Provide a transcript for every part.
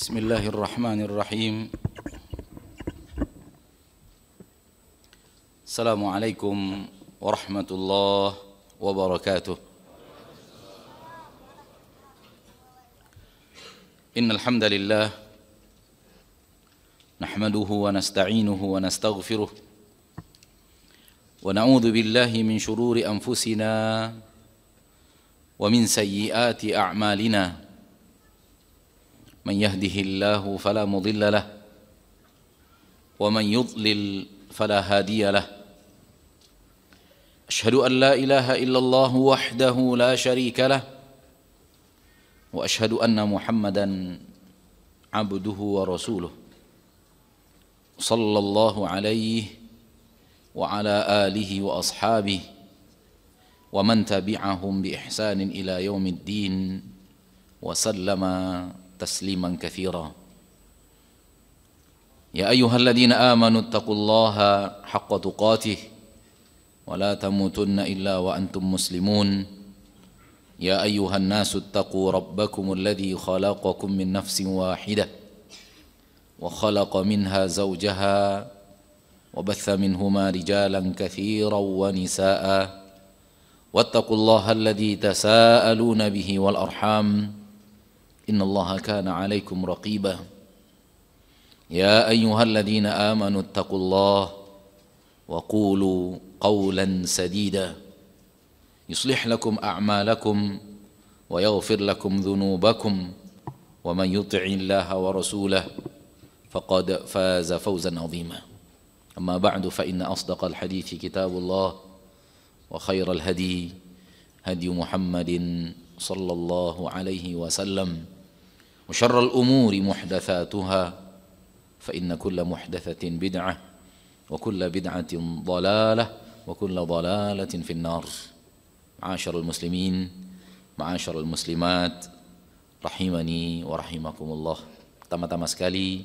Bismillahirrahmanirrahim. Assalamualaikum warahmatullahi wabarakatuh. Innal hamdalillah nahmaduhu wa nasta'inuhu wa nastaghfiruh wa na'udzu billahi min shururi anfusina wa min sayyiati a'malina. Man yahdihillahu fala mudilla lah wa man yudlil fala hadiya lah. Ashhadu an la ilaha illallah wahdahu la syarika lah wa ashhadu anna Muhammadan abduhu wa rasuluh sallallahu alaihi wa ala alihi wa ashabihi wa man tabi'ahum bi ihsanin ila yaumiddin wa sallama tasliman katsira. Ya ayyuhalladzina amanu taqullaha haqqa tuqatih wa la tamutunna illa wa antum muslimun. Ya ayyuhan nasu taqu rabbakumul ladzi khalaqakum min nafsin wahidah wa khalaqa minha zawjaha wa batha minhuma rijalan katsiran wa nisaa'a wattaqullaha alladzi tasaaluna bihi wal arham innallaha kana 'alaikum raqiba. Ya ayyuhalladzina amanu taqullaha wa qulu qawlan sadida yuslih lakum a'malakum wa yaghfir lakum dhunubakum wa man yuti'illaha wa rasulahu faqad faza fawzan 'azima. Amma ba'du fa inna asdaqal hadithi kitabullah wa khairal hadi hadi Muhammadin sallallahu alaihi wasallam wa syarral umuri muhdatsatuha fa inna kulla muhdatsatin bid'ah wa kulla bid'atin dhalalah wa kulla dhalalatin finnar. Ma'asyiral muslimin, ma'asyiral muslimat, rahimani wa rahimakumullah. Pertama-tama sekali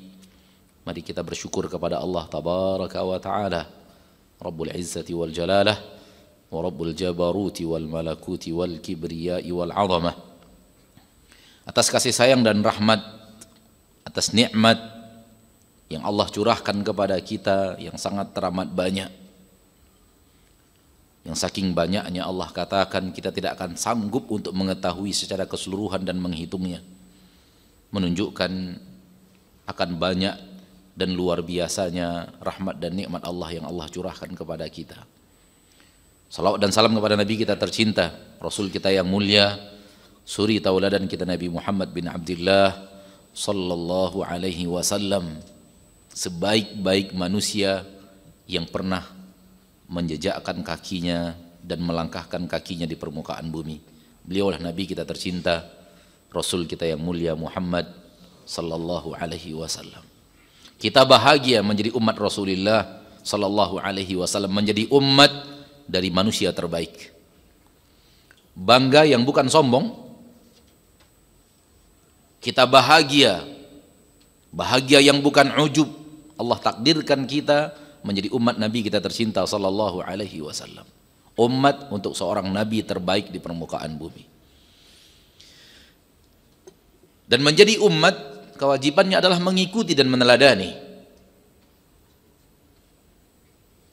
mari kita bersyukur kepada Allah tabaraka wa taala, Rabbul Izzati wal Jalalah wa Rabbul Jabaruti wal Malakuti wal Kibriyai wal 'Azamah, atas kasih sayang dan rahmat, atas nikmat yang Allah curahkan kepada kita yang sangat teramat banyak, yang saking banyaknya Allah katakan kita tidak akan sanggup untuk mengetahui secara keseluruhan dan menghitungnya, menunjukkan akan banyak dan luar biasanya rahmat dan nikmat Allah yang Allah curahkan kepada kita. Salawat dan salam kepada Nabi kita tercinta, Rasul kita yang mulia, suri tauladan kita Nabi Muhammad bin Abdullah sallallahu alaihi wasallam, sebaik-baik manusia yang pernah menjejakkan kakinya dan melangkahkan kakinya di permukaan bumi. Beliaulah Nabi kita tercinta, Rasul kita yang mulia Muhammad sallallahu alaihi wasallam. Kita bahagia menjadi umat Rasulullah sallallahu alaihi wasallam, menjadi umat dari manusia terbaik. Bangga yang bukan sombong. Kita bahagia, bahagia yang bukan ujub. Allah takdirkan kita menjadi umat Nabi kita tercinta sallallahu alaihi wasallam. Umat untuk seorang Nabi terbaik di permukaan bumi. Dan menjadi umat, kewajibannya adalah mengikuti dan meneladani.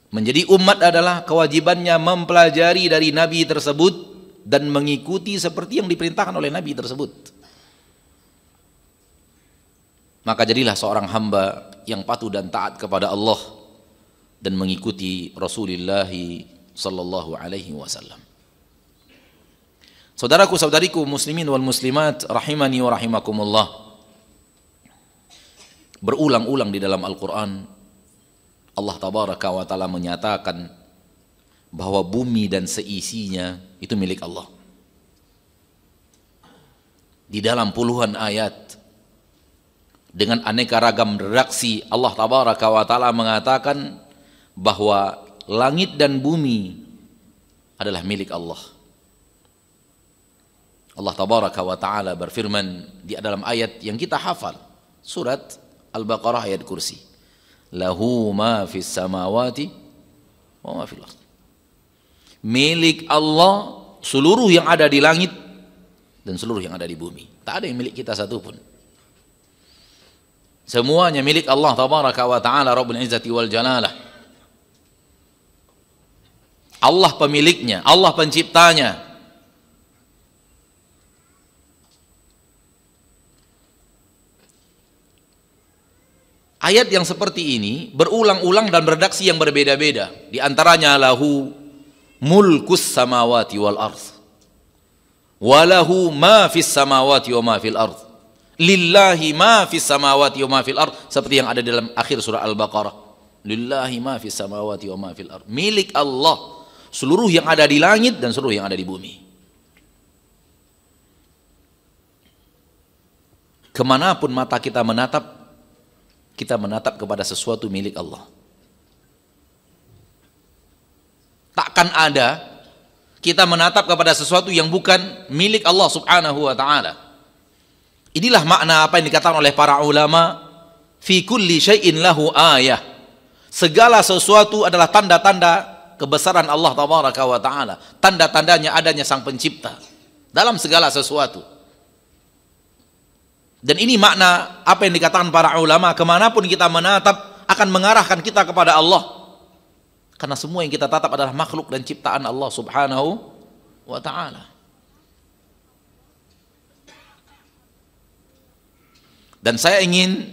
Menjadi umat adalah kewajibannya mempelajari dari Nabi tersebut dan mengikuti seperti yang diperintahkan oleh Nabi tersebut. Maka jadilah seorang hamba yang patuh dan taat kepada Allah dan mengikuti Rasulullah sallallahu alaihi wasallam. Saudaraku saudariku muslimin wal muslimat rahimani wa rahimakumullah. Berulang-ulang di dalam Al-Qur'an Allah tabaraka wa taala menyatakan bahwa bumi dan seisinya itu milik Allah. Di dalam puluhan ayat dengan aneka ragam redaksi Allah tabaraka wa taala mengatakan bahwa langit dan bumi adalah milik Allah. Allah tabaraka wa taala berfirman di dalam ayat yang kita hafal, surat Al-Baqarah ayat kursi. Lahu ma fis samawati wa ma fil ardh. Milik Allah seluruh yang ada di langit dan seluruh yang ada di bumi. Tak ada yang milik kita satupun. Semuanya milik Allah tabaraka wa ta'ala Rabbul Izzati wal Jalalah. Allah pemiliknya, Allah penciptanya. Ayat yang seperti ini berulang-ulang dan beredaksi yang berbeda-beda. Di antaranya lahu mulkus samawati wal ardh walahu ma fis samawati wa ma fil ardh lillahi ma fis samawati wa ma fil ardh, seperti yang ada dalam akhir surah Al-Baqarah. Lillahi ma fis samawati wa ma fil ardh, milik Allah seluruh yang ada di langit dan seluruh yang ada di bumi. Kemanapun mata kita menatap kepada sesuatu milik Allah. Takkan ada kita menatap kepada sesuatu yang bukan milik Allah subhanahu wa ta'ala. Inilah makna apa yang dikatakan oleh para ulama, fi kulli syai'in lahu ayah. Segala sesuatu adalah tanda-tanda kebesaran Allah tabaraka wa ta'ala. Tanda-tandanya adanya sang pencipta dalam segala sesuatu. Dan ini makna apa yang dikatakan para ulama, kemanapun kita menatap akan mengarahkan kita kepada Allah. Karena semua yang kita tatap adalah makhluk dan ciptaan Allah subhanahu wa ta'ala. Dan saya ingin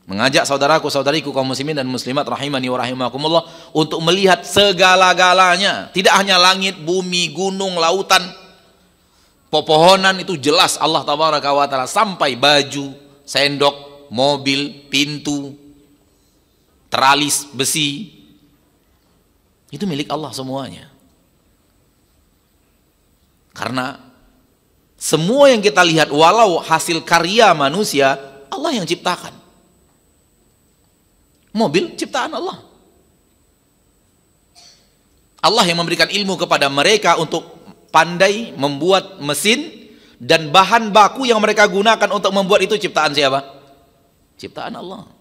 mengajak saudaraku-saudariku kaum muslimin dan muslimat rahimani wa rahimakumullah untuk melihat segala-galanya. Tidak hanya langit, bumi, gunung, lautan, pepohonan, itu jelas Allah tabaraka wa ta'ala, sampai baju, sendok, mobil, pintu, teralis besi, itu milik Allah semuanya. Karena semua yang kita lihat walau hasil karya manusia, Allah yang ciptakan. Mobil ciptaan Allah. Allah yang memberikan ilmu kepada mereka untuk pandai membuat mesin, dan bahan baku yang mereka gunakan untuk membuat itu ciptaan siapa? Ciptaan Allah.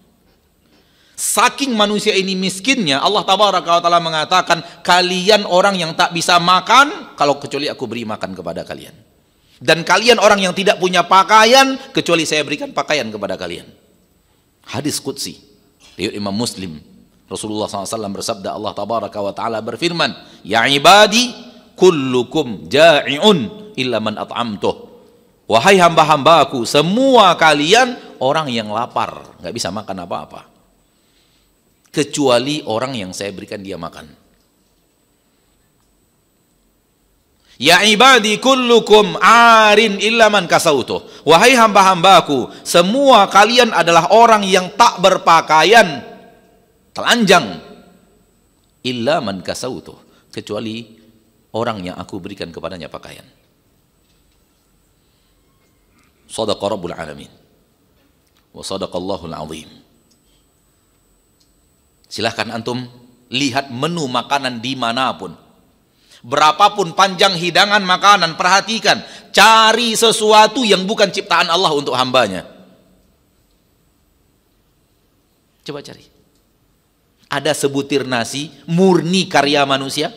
Saking manusia ini miskinnya, Allah tabaraka wa ta'ala mengatakan, kalian orang yang tak bisa makan kalau kecuali aku beri makan kepada kalian, dan kalian orang yang tidak punya pakaian kecuali saya berikan pakaian kepada kalian. Hadis qudsi riwayat Imam Muslim. Rasulullah SAW bersabda, Allah tabaraka wa ta'ala berfirman, ya ibadi kullukum ja'i'un illa man at'amtuh. Wahai hamba-hambaku, semua kalian orang yang lapar, nggak bisa makan apa-apa kecuali orang yang saya berikan dia makan. Ya ibadi kullukum arin illa man kasautuh. Wahai hamba-hambaku, semua kalian adalah orang yang tak berpakaian, telanjang, illa man kasautuh, kecuali orang yang aku berikan kepadanya pakaian. Shadaqa Rabbul Alamin wa sadaqallahul azim. Silahkan antum lihat menu makanan dimanapun, berapapun panjang hidangan makanan, perhatikan, cari sesuatu yang bukan ciptaan Allah untuk hambanya. Coba cari. Ada sebutir nasi murni karya manusia?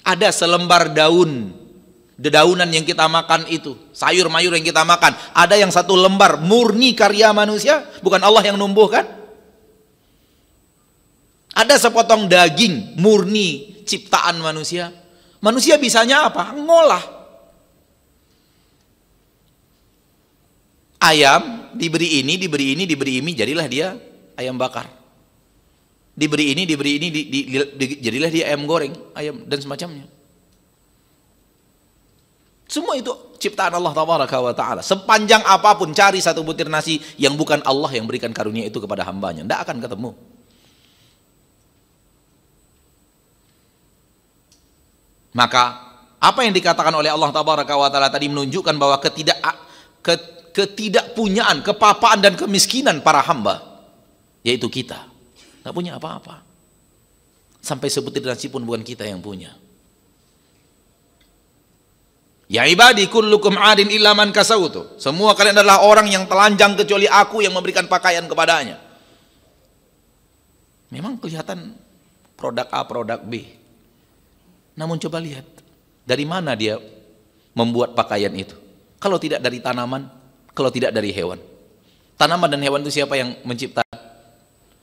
Ada selembar daun, dedaunan yang kita makan itu, sayur mayur yang kita makan, ada yang satu lembar murni karya manusia, bukan Allah yang numbuhkan? Ada sepotong daging murni ciptaan manusia? Manusia bisanya apa? Ngolah. Ayam diberi ini, diberi ini, diberi ini, jadilah dia ayam bakar. Diberi ini, jadilah dia ayam goreng, ayam dan semacamnya. Semua itu ciptaan Allah tabaraka wa ta'ala. Sepanjang apapun cari satu butir nasi yang bukan Allah yang berikan karunia itu kepada hambanya, tidak akan ketemu. Maka apa yang dikatakan oleh Allah tabaraka wa ta'ala tadi menunjukkan bahwa ketidakpunyaan, kepapaan dan kemiskinan para hamba, yaitu kita, tak punya apa-apa. Sampai sebutir nasi pun bukan kita yang punya. Ya ibadi kullukum adin illa man kasautu. Semua kalian adalah orang yang telanjang kecuali aku yang memberikan pakaian kepadanya. Memang kelihatan produk A, produk B. Namun coba lihat, dari mana dia membuat pakaian itu? Kalau tidak dari tanaman, kalau tidak dari hewan. Tanaman dan hewan itu siapa yang mencipta?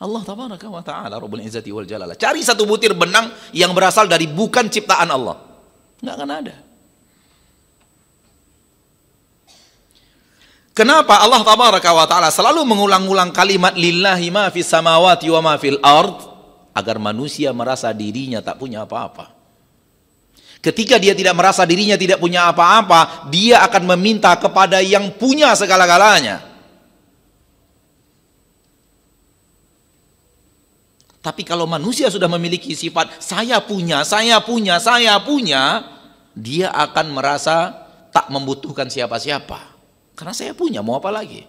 Allah tabaraka wa ta'ala Rabbul Izzati wal Jalalah. Cari satu butir benang yang berasal dari bukan ciptaan Allah, nggak akan ada. Kenapa Allah tabaraka wa ta'ala selalu mengulang-ulang kalimat lillahi ma fis samawati wa ma fil ard? Agar manusia merasa dirinya tak punya apa-apa. Ketika dia tidak merasa dirinya tidak punya apa-apa, dia akan meminta kepada yang punya segala-galanya. Tapi kalau manusia sudah memiliki sifat saya punya, dia akan merasa tak membutuhkan siapa-siapa. Karena saya punya, mau apa lagi?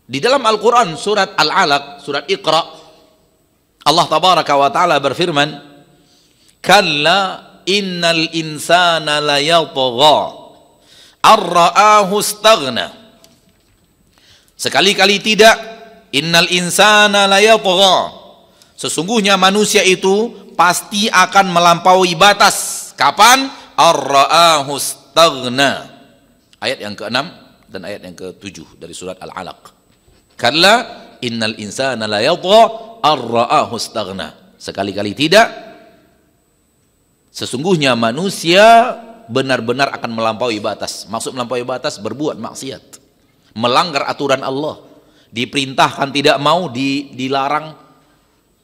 Di dalam Al-Quran surat Al-Alaq, surat Iqra, Allah tabaraka wa ta'ala berfirman, kalla innal insana layatgha ar-ra'ahu istaghna. Sekali-kali tidak, innal insana layatgha, sesungguhnya manusia itu pasti akan melampaui batas. Kapan? Ar-ra'ahu istaghna. Ayat yang ke-6 dan ayat yang ke-7 dari surat Al-Alaq. Kalla innal insana layatgha ar-ra'ahu istaghna. Sekali-kali tidak, sesungguhnya manusia benar-benar akan melampaui batas. Maksud melampaui batas, berbuat maksiat, melanggar aturan Allah, diperintahkan tidak mau, dilarang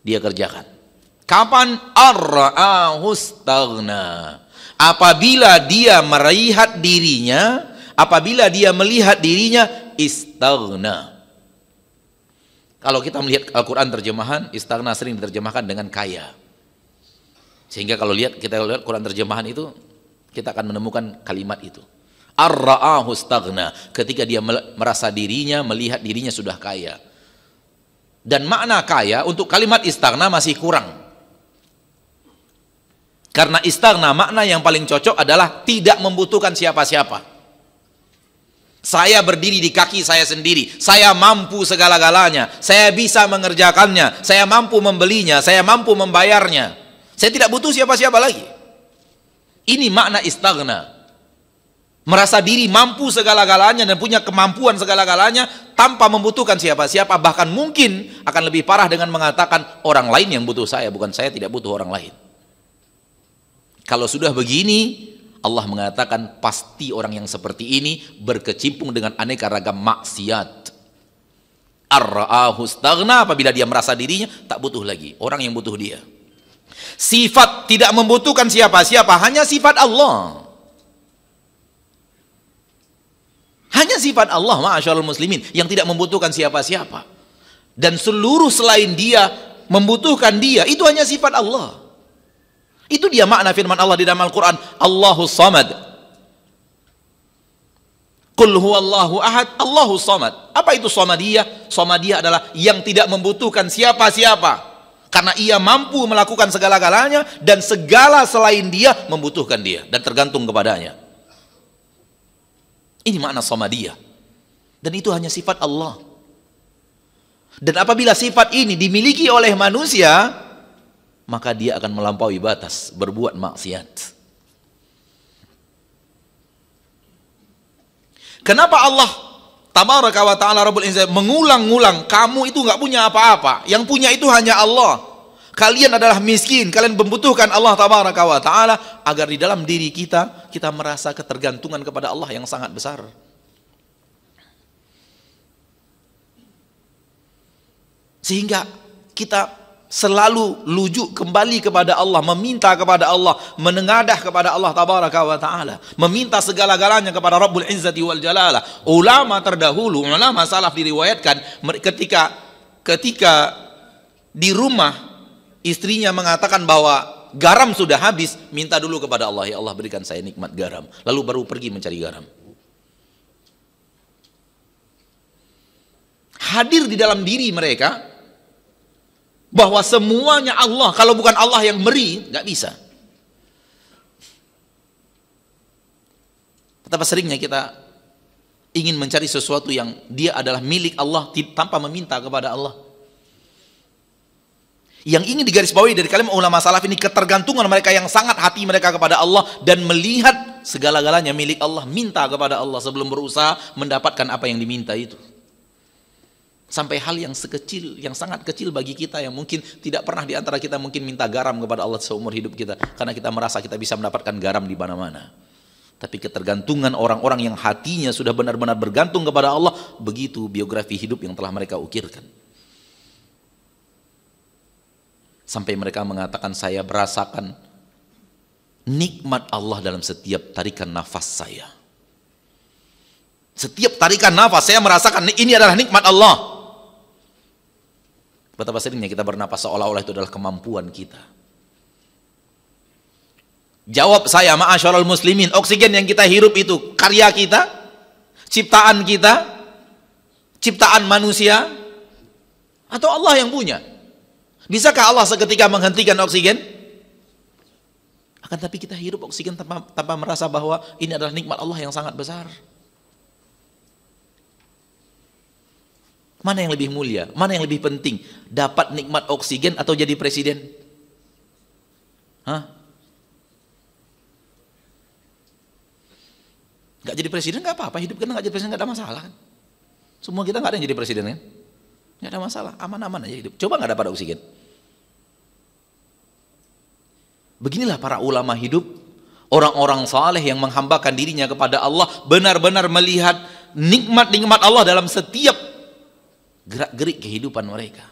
dia kerjakan. Kapan? Ar-ra'ahu istaghna. Apabila dia melihat dirinya, istaghna. Kalau kita melihat Al-Quran terjemahan, istaghna sering diterjemahkan dengan kaya. Sehingga kalau kita lihat Quran terjemahan itu, kita akan menemukan kalimat itu. Ar-ra'ahu istaghna, ketika dia merasa dirinya, melihat dirinya sudah kaya. Dan makna kaya untuk kalimat istaghna masih kurang. Karena istaghna makna yang paling cocok adalah tidak membutuhkan siapa-siapa. Saya berdiri di kaki saya sendiri, saya mampu segala-galanya, saya bisa mengerjakannya, saya mampu membelinya, saya mampu membayarnya. Saya tidak butuh siapa-siapa lagi. Ini makna istaghna. Merasa diri mampu segala-galanya dan punya kemampuan segala-galanya tanpa membutuhkan siapa-siapa. Bahkan mungkin akan lebih parah dengan mengatakan orang lain yang butuh saya, bukan saya tidak butuh orang lain. Kalau sudah begini, Allah mengatakan pasti orang yang seperti ini berkecimpung dengan aneka ragam maksiat. Ar-ra'ahu istaghna, apabila dia merasa dirinya tak butuh lagi orang yang butuh dia. Sifat tidak membutuhkan siapa-siapa, hanya sifat Allah. Hanya sifat Allah, ma'asyarul muslimin, yang tidak membutuhkan siapa-siapa. Dan seluruh selain dia membutuhkan dia, itu hanya sifat Allah. Itu dia makna firman Allah di dalam Al-Quran, Allahus Samad. Qul huwallahu ahad, Allahus Samad. Apa itu Samadiyah? Samadiyah adalah yang tidak membutuhkan siapa-siapa. Karena ia mampu melakukan segala-galanya dan segala selain dia membutuhkan dia dan tergantung kepadanya. Ini makna Samadiyah. Dan itu hanya sifat Allah. Dan apabila sifat ini dimiliki oleh manusia, maka dia akan melampaui batas, berbuat maksiat. Kenapa Allah tabaraka wa ta'ala Rabbul Izzati mengulang-ulang, kamu itu nggak punya apa-apa, yang punya itu hanya Allah. Kalian adalah miskin, kalian membutuhkan Allah tabaraka wa ta'ala, agar di dalam diri kita merasa ketergantungan kepada Allah yang sangat besar. Sehingga kita selalu lujuk kembali kepada Allah, meminta kepada Allah, menengadah kepada Allah tabaraka wa ta'ala, meminta segala-galanya kepada Rabbul Izzati wal Jalalah. Ulama terdahulu, ulama salaf diriwayatkan ketika di rumah istrinya mengatakan bahwa garam sudah habis, minta dulu kepada Allah, ya Allah berikan saya nikmat garam, lalu baru pergi mencari garam. Hadir di dalam diri mereka bahwa semuanya Allah, kalau bukan Allah yang beri, nggak bisa. Betapa seringnya kita ingin mencari sesuatu yang dia adalah milik Allah tanpa meminta kepada Allah. Yang ingin digarisbawahi dari kalimat ulama salaf ini, ketergantungan mereka yang sangat hati mereka kepada Allah dan melihat segala-galanya milik Allah, minta kepada Allah sebelum berusaha mendapatkan apa yang diminta itu. Sampai hal yang sekecil, yang sangat kecil bagi kita, yang mungkin tidak pernah di antara kita mungkin minta garam kepada Allah seumur hidup kita, karena kita merasa kita bisa mendapatkan garam di mana-mana. Tapi ketergantungan orang-orang yang hatinya sudah benar-benar bergantung kepada Allah, begitu biografi hidup yang telah mereka ukirkan. Sampai mereka mengatakan, saya merasakan nikmat Allah dalam setiap tarikan nafas saya. Setiap tarikan nafas saya merasakan ini adalah nikmat Allah. Betapa seringnya kita bernapas seolah-olah itu adalah kemampuan kita. Jawab saya, ma'asyarul muslimin, oksigen yang kita hirup itu karya kita, ciptaan kita, ciptaan manusia, atau Allah yang punya? Bisakah Allah seketika menghentikan oksigen? Akan tapi kita hirup oksigen tanpa merasa bahwa ini adalah nikmat Allah yang sangat besar. Mana yang lebih mulia? Mana yang lebih penting? Dapat nikmat oksigen atau jadi presiden? Hah? Gak jadi presiden gak apa-apa, hidup kita gak jadi presiden gak ada masalah kan? Semua kita gak ada yang jadi presiden kan? Gak ada masalah, aman-aman aja hidup. Coba gak dapat oksigen. Beginilah para ulama hidup, orang-orang saleh yang menghambakan dirinya kepada Allah, benar-benar melihat nikmat-nikmat Allah dalam setiap gerak-gerik kehidupan mereka.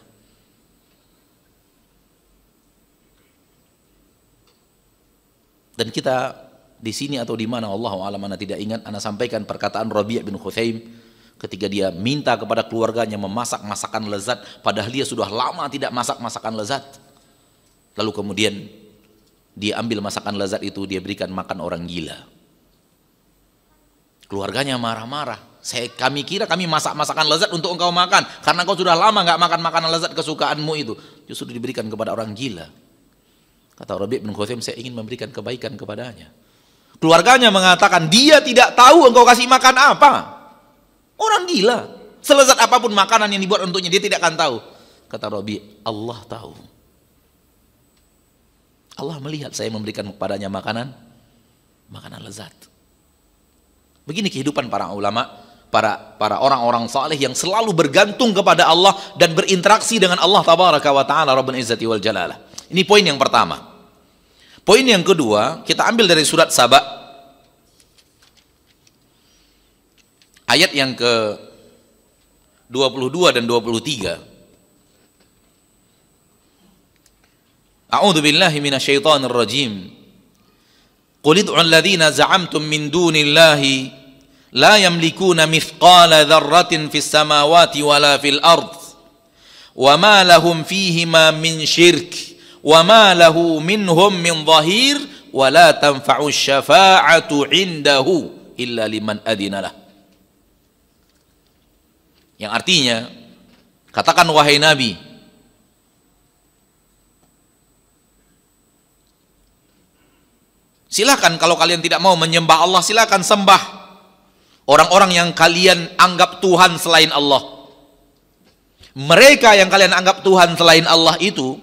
Dan kita di sini atau di mana, Allahu a'lam, ana tidak ingat, ana sampaikan perkataan Rabi' bin Khuthaim ketika dia minta kepada keluarganya memasak masakan lezat, padahal dia sudah lama tidak masak masakan lezat. Lalu kemudian dia ambil masakan lezat itu, dia berikan makan orang gila. Keluarganya marah-marah. Kami kira kami masak masakan lezat untuk engkau makan, karena engkau sudah lama nggak makan makanan lezat kesukaanmu itu. Justru diberikan kepada orang gila. Kata Rabi' bin Khuthaim, saya ingin memberikan kebaikan kepadanya. Keluarganya mengatakan, dia tidak tahu engkau kasih makan apa. Orang gila. Selezat apapun makanan yang dibuat untuknya, dia tidak akan tahu. Kata Rabi', Allah tahu. Allah melihat saya memberikan kepadanya makanan lezat. Begini kehidupan para ulama, para orang-orang saleh yang selalu bergantung kepada Allah dan berinteraksi dengan Allah tabaraka wa ta'ala Rabbul Izzati wal Jalalah. Ini poin yang pertama. Poin yang kedua, kita ambil dari surat Saba, ayat yang ke 22 dan 23. A'udzu billahi minasyaitonir rajim. Qul ud'u alladhina za'amtum min dunillahi la yamlikuna mithqala dzarratin fis samawati wala fil ard wa ma lahum fihima min syirk wa ma lahu minhum min dhahir wa la tanfa'u syafa'atu 'indahu illa liman adina lah. Yang artinya, katakan wahai Nabi, silakan kalau kalian tidak mau menyembah Allah, silakan sembah orang-orang yang kalian anggap Tuhan selain Allah. Mereka yang kalian anggap Tuhan selain Allah itu,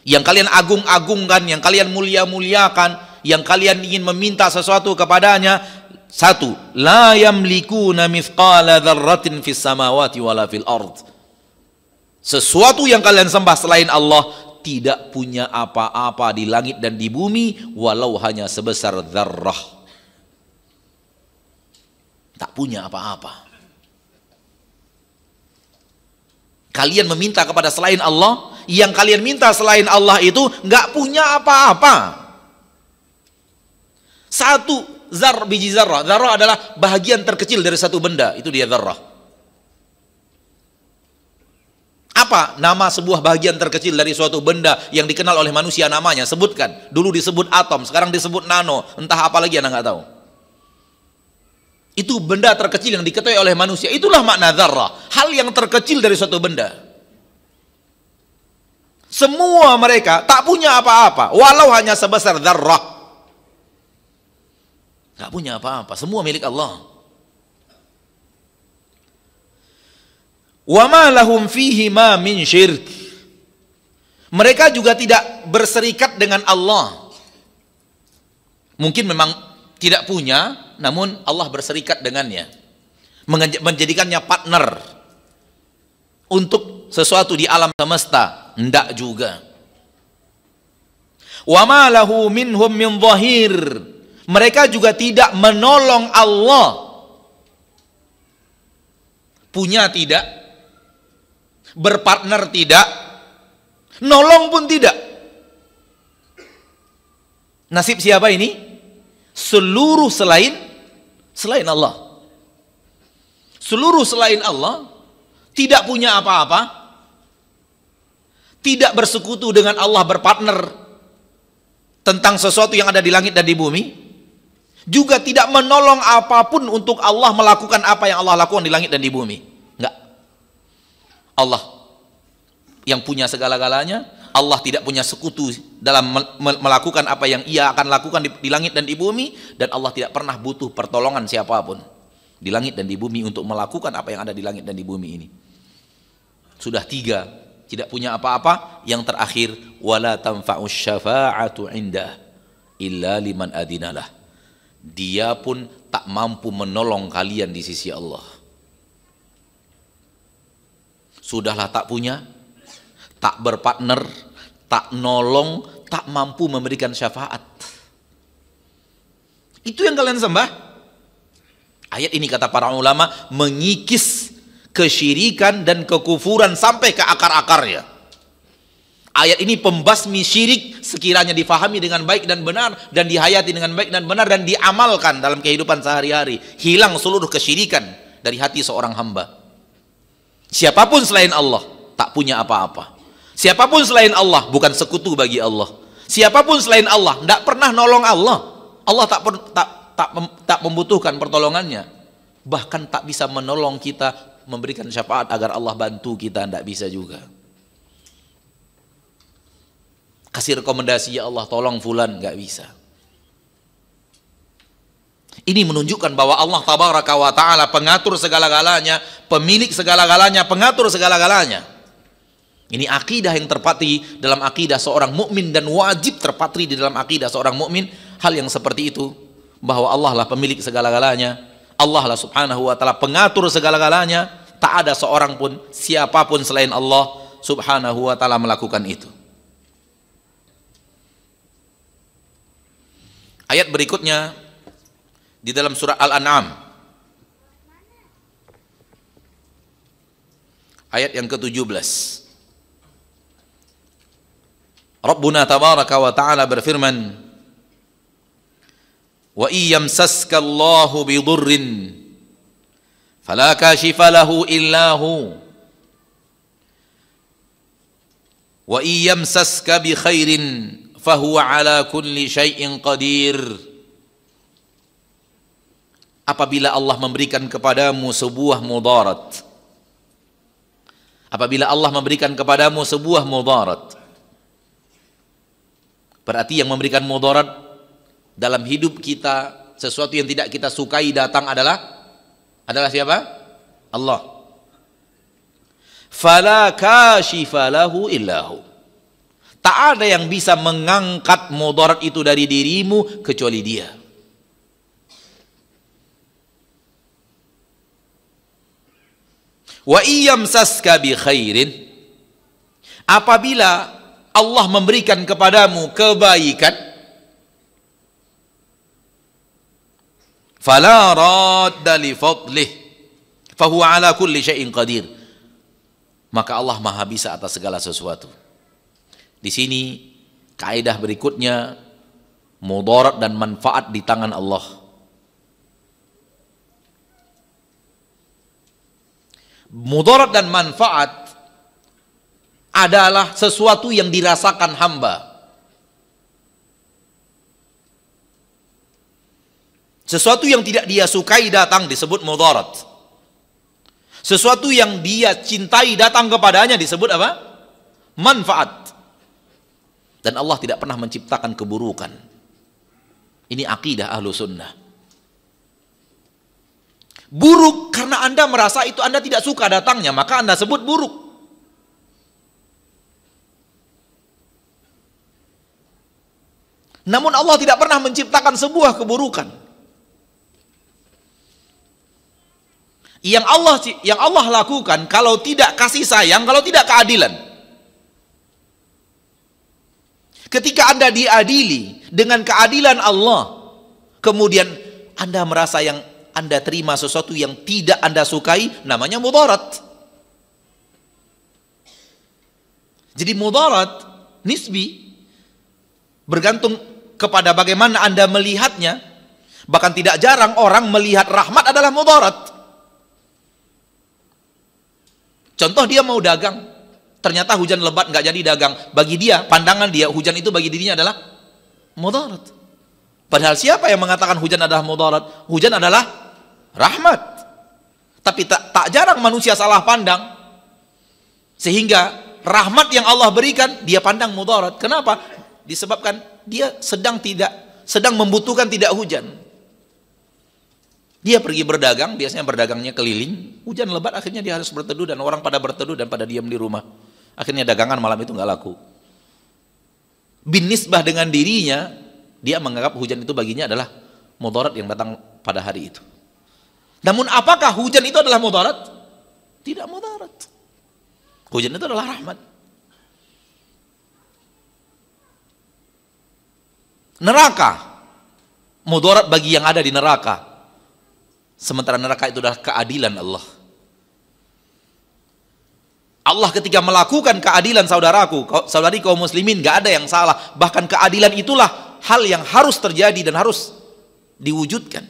yang kalian agung-agungkan, yang kalian mulia-muliakan, yang kalian ingin meminta sesuatu kepadanya, satu, la yamlikuna mithqala dzarratin fis samawati wala fil ard. Sesuatu yang kalian sembah selain Allah tidak punya apa-apa di langit dan di bumi, walau hanya sebesar dzarrah. Tak punya apa-apa. Kalian meminta kepada selain Allah, yang kalian minta selain Allah itu nggak punya apa-apa. Satu biji zarrah. Zarrah adalah bahagian terkecil dari satu benda, itu dia zarrah. Apa nama sebuah bahagian terkecil dari suatu benda yang dikenal oleh manusia namanya? Sebutkan. Dulu disebut atom, sekarang disebut nano, entah apa lagi Anda nggak tahu. Itu benda terkecil yang diketahui oleh manusia. Itulah makna zarrah, hal yang terkecil dari suatu benda. Semua mereka tak punya apa-apa, walau hanya sebesar zarrah. Tak punya apa-apa, semua milik Allah. Wa ma lahum fihi ma min syirk. Mereka juga tidak berserikat dengan Allah. Mungkin memang tidak punya, namun Allah berserikat dengannya, menjadikannya partner untuk sesuatu di alam semesta. Enggak juga. Wa ma lahu minhum min dhahir. Mereka juga tidak menolong Allah. Punya tidak, berpartner tidak, nolong pun tidak. Nasib siapa ini? Seluruh selain Allah. Seluruh selain Allah tidak punya apa-apa, tidak bersekutu dengan Allah, berpartner tentang sesuatu yang ada di langit dan di bumi, juga tidak menolong apapun untuk Allah melakukan apa yang Allah lakukan di langit dan di bumi. Enggak. Allah yang punya segala-galanya. Allah tidak punya sekutu dalam melakukan apa yang ia akan lakukan di langit dan di bumi, dan Allah tidak pernah butuh pertolongan siapapun di langit dan di bumi untuk melakukan apa yang ada di langit dan di bumi ini. Sudah 3, tidak punya apa-apa. Yang terakhir, wala tanfa'us syafa'atu indah illa liman adinalah. Dia pun tak mampu menolong kalian di sisi Allah. Sudahlah tak punya, tak berpartner, tak nolong, tak mampu memberikan syafaat. Itu yang kalian sembah. Ayat ini kata para ulama mengikis kesyirikan dan kekufuran sampai ke akar-akarnya. Ayat ini pembasmi syirik sekiranya difahami dengan baik dan benar, dan dihayati dengan baik dan benar, dan diamalkan dalam kehidupan sehari-hari. Hilang seluruh kesyirikan dari hati seorang hamba. Siapapun selain Allah tak punya apa-apa. Siapapun selain Allah bukan sekutu bagi Allah. Siapapun selain Allah tidak pernah nolong Allah. Allah tak membutuhkan pertolongannya. Bahkan tak bisa menolong kita, memberikan syafaat agar Allah bantu kita, tidak bisa juga. Kasih rekomendasi, ya Allah tolong fulan, nggak bisa. Ini menunjukkan bahwa Allah tabaraka wa ta'ala pengatur segala-galanya, pemilik segala-galanya, pengatur segala-galanya. Ini akidah yang terpatri dalam akidah seorang mukmin, dan wajib terpatri di dalam akidah seorang mukmin hal yang seperti itu, bahwa Allah lah pemilik segala-galanya, Allah lah subhanahu wa ta'ala pengatur segala-galanya. Tak ada seorang pun, siapapun selain Allah subhanahu wa ta'ala melakukan itu. Ayat berikutnya di dalam surah Al-An'am, ayat yang ke-17. Rabbuna tabaraka wa ta'ala berfirman, wa iyyamsaska Allahu bidurrin fala kashifa lahu illa hu wa iyyamsaska bi khairin fahuwa ala kulli syai'in qadir. Apabila Allah memberikan kepadamu sebuah mudarat, apabila Allah memberikan kepadamu sebuah mudarat, berarti yang memberikan mudarat dalam hidup kita, sesuatu yang tidak kita sukai datang adalah siapa? Allah. Fala kashifa lahu illahu. Tak ada yang bisa mengangkat mudarat itu dari dirimu kecuali Dia. Wa iyyamsaska bi khairin, apabila Allah memberikan kepadamu kebaikan, fala radda li fadlih fahuwa ala kulli syai'in qadir, maka Allah maha bisa atas segala sesuatu. Di sini kaidah berikutnya, mudarat dan manfaat di tangan Allah. Mudarat dan manfaat adalah sesuatu yang dirasakan hamba, sesuatu yang tidak dia sukai datang disebut mudarat, sesuatu yang dia cintai datang kepadanya disebut apa? Manfaat. Dan Allah tidak pernah menciptakan keburukan. Ini akidah ahlu sunnah. Buruk karena Anda merasa itu Anda tidak suka datangnya, maka Anda sebut buruk. Namun Allah tidak pernah menciptakan sebuah keburukan. yang Allah lakukan kalau tidak kasih sayang, kalau tidak keadilan. Ketika Anda diadili dengan keadilan Allah, kemudian Anda merasa yang Anda terima sesuatu yang tidak Anda sukai, namanya mudarat. Jadi mudarat nisbi, bergantung kepada bagaimana Anda melihatnya. Bahkan tidak jarang orang melihat rahmat adalah mudarat. Contoh, dia mau dagang, ternyata hujan lebat nggak jadi dagang. Bagi dia, pandangan dia, hujan itu bagi dirinya adalah mudarat. Padahal siapa yang mengatakan hujan adalah mudarat? Hujan adalah rahmat. Tapi tak jarang manusia salah pandang, sehingga rahmat yang Allah berikan dia pandang mudarat. Kenapa? Disebabkan dia sedang membutuhkan tidak hujan. Dia pergi berdagang, biasanya berdagangnya keliling, hujan lebat, akhirnya dia harus berteduh, dan orang pada berteduh dan pada diam di rumah. Akhirnya dagangan malam itu nggak laku. Bin nisbah dengan dirinya, dia menganggap hujan itu baginya adalah mudarat yang datang pada hari itu. Namun apakah hujan itu adalah mudarat? Tidak mudarat. Hujan itu adalah rahmat. Neraka, mudarat bagi yang ada di neraka. Sementara neraka itu adalah keadilan Allah. Allah ketika melakukan keadilan, saudari kaum muslimin, gak ada yang salah. Bahkan keadilan itulah hal yang harus terjadi dan harus diwujudkan.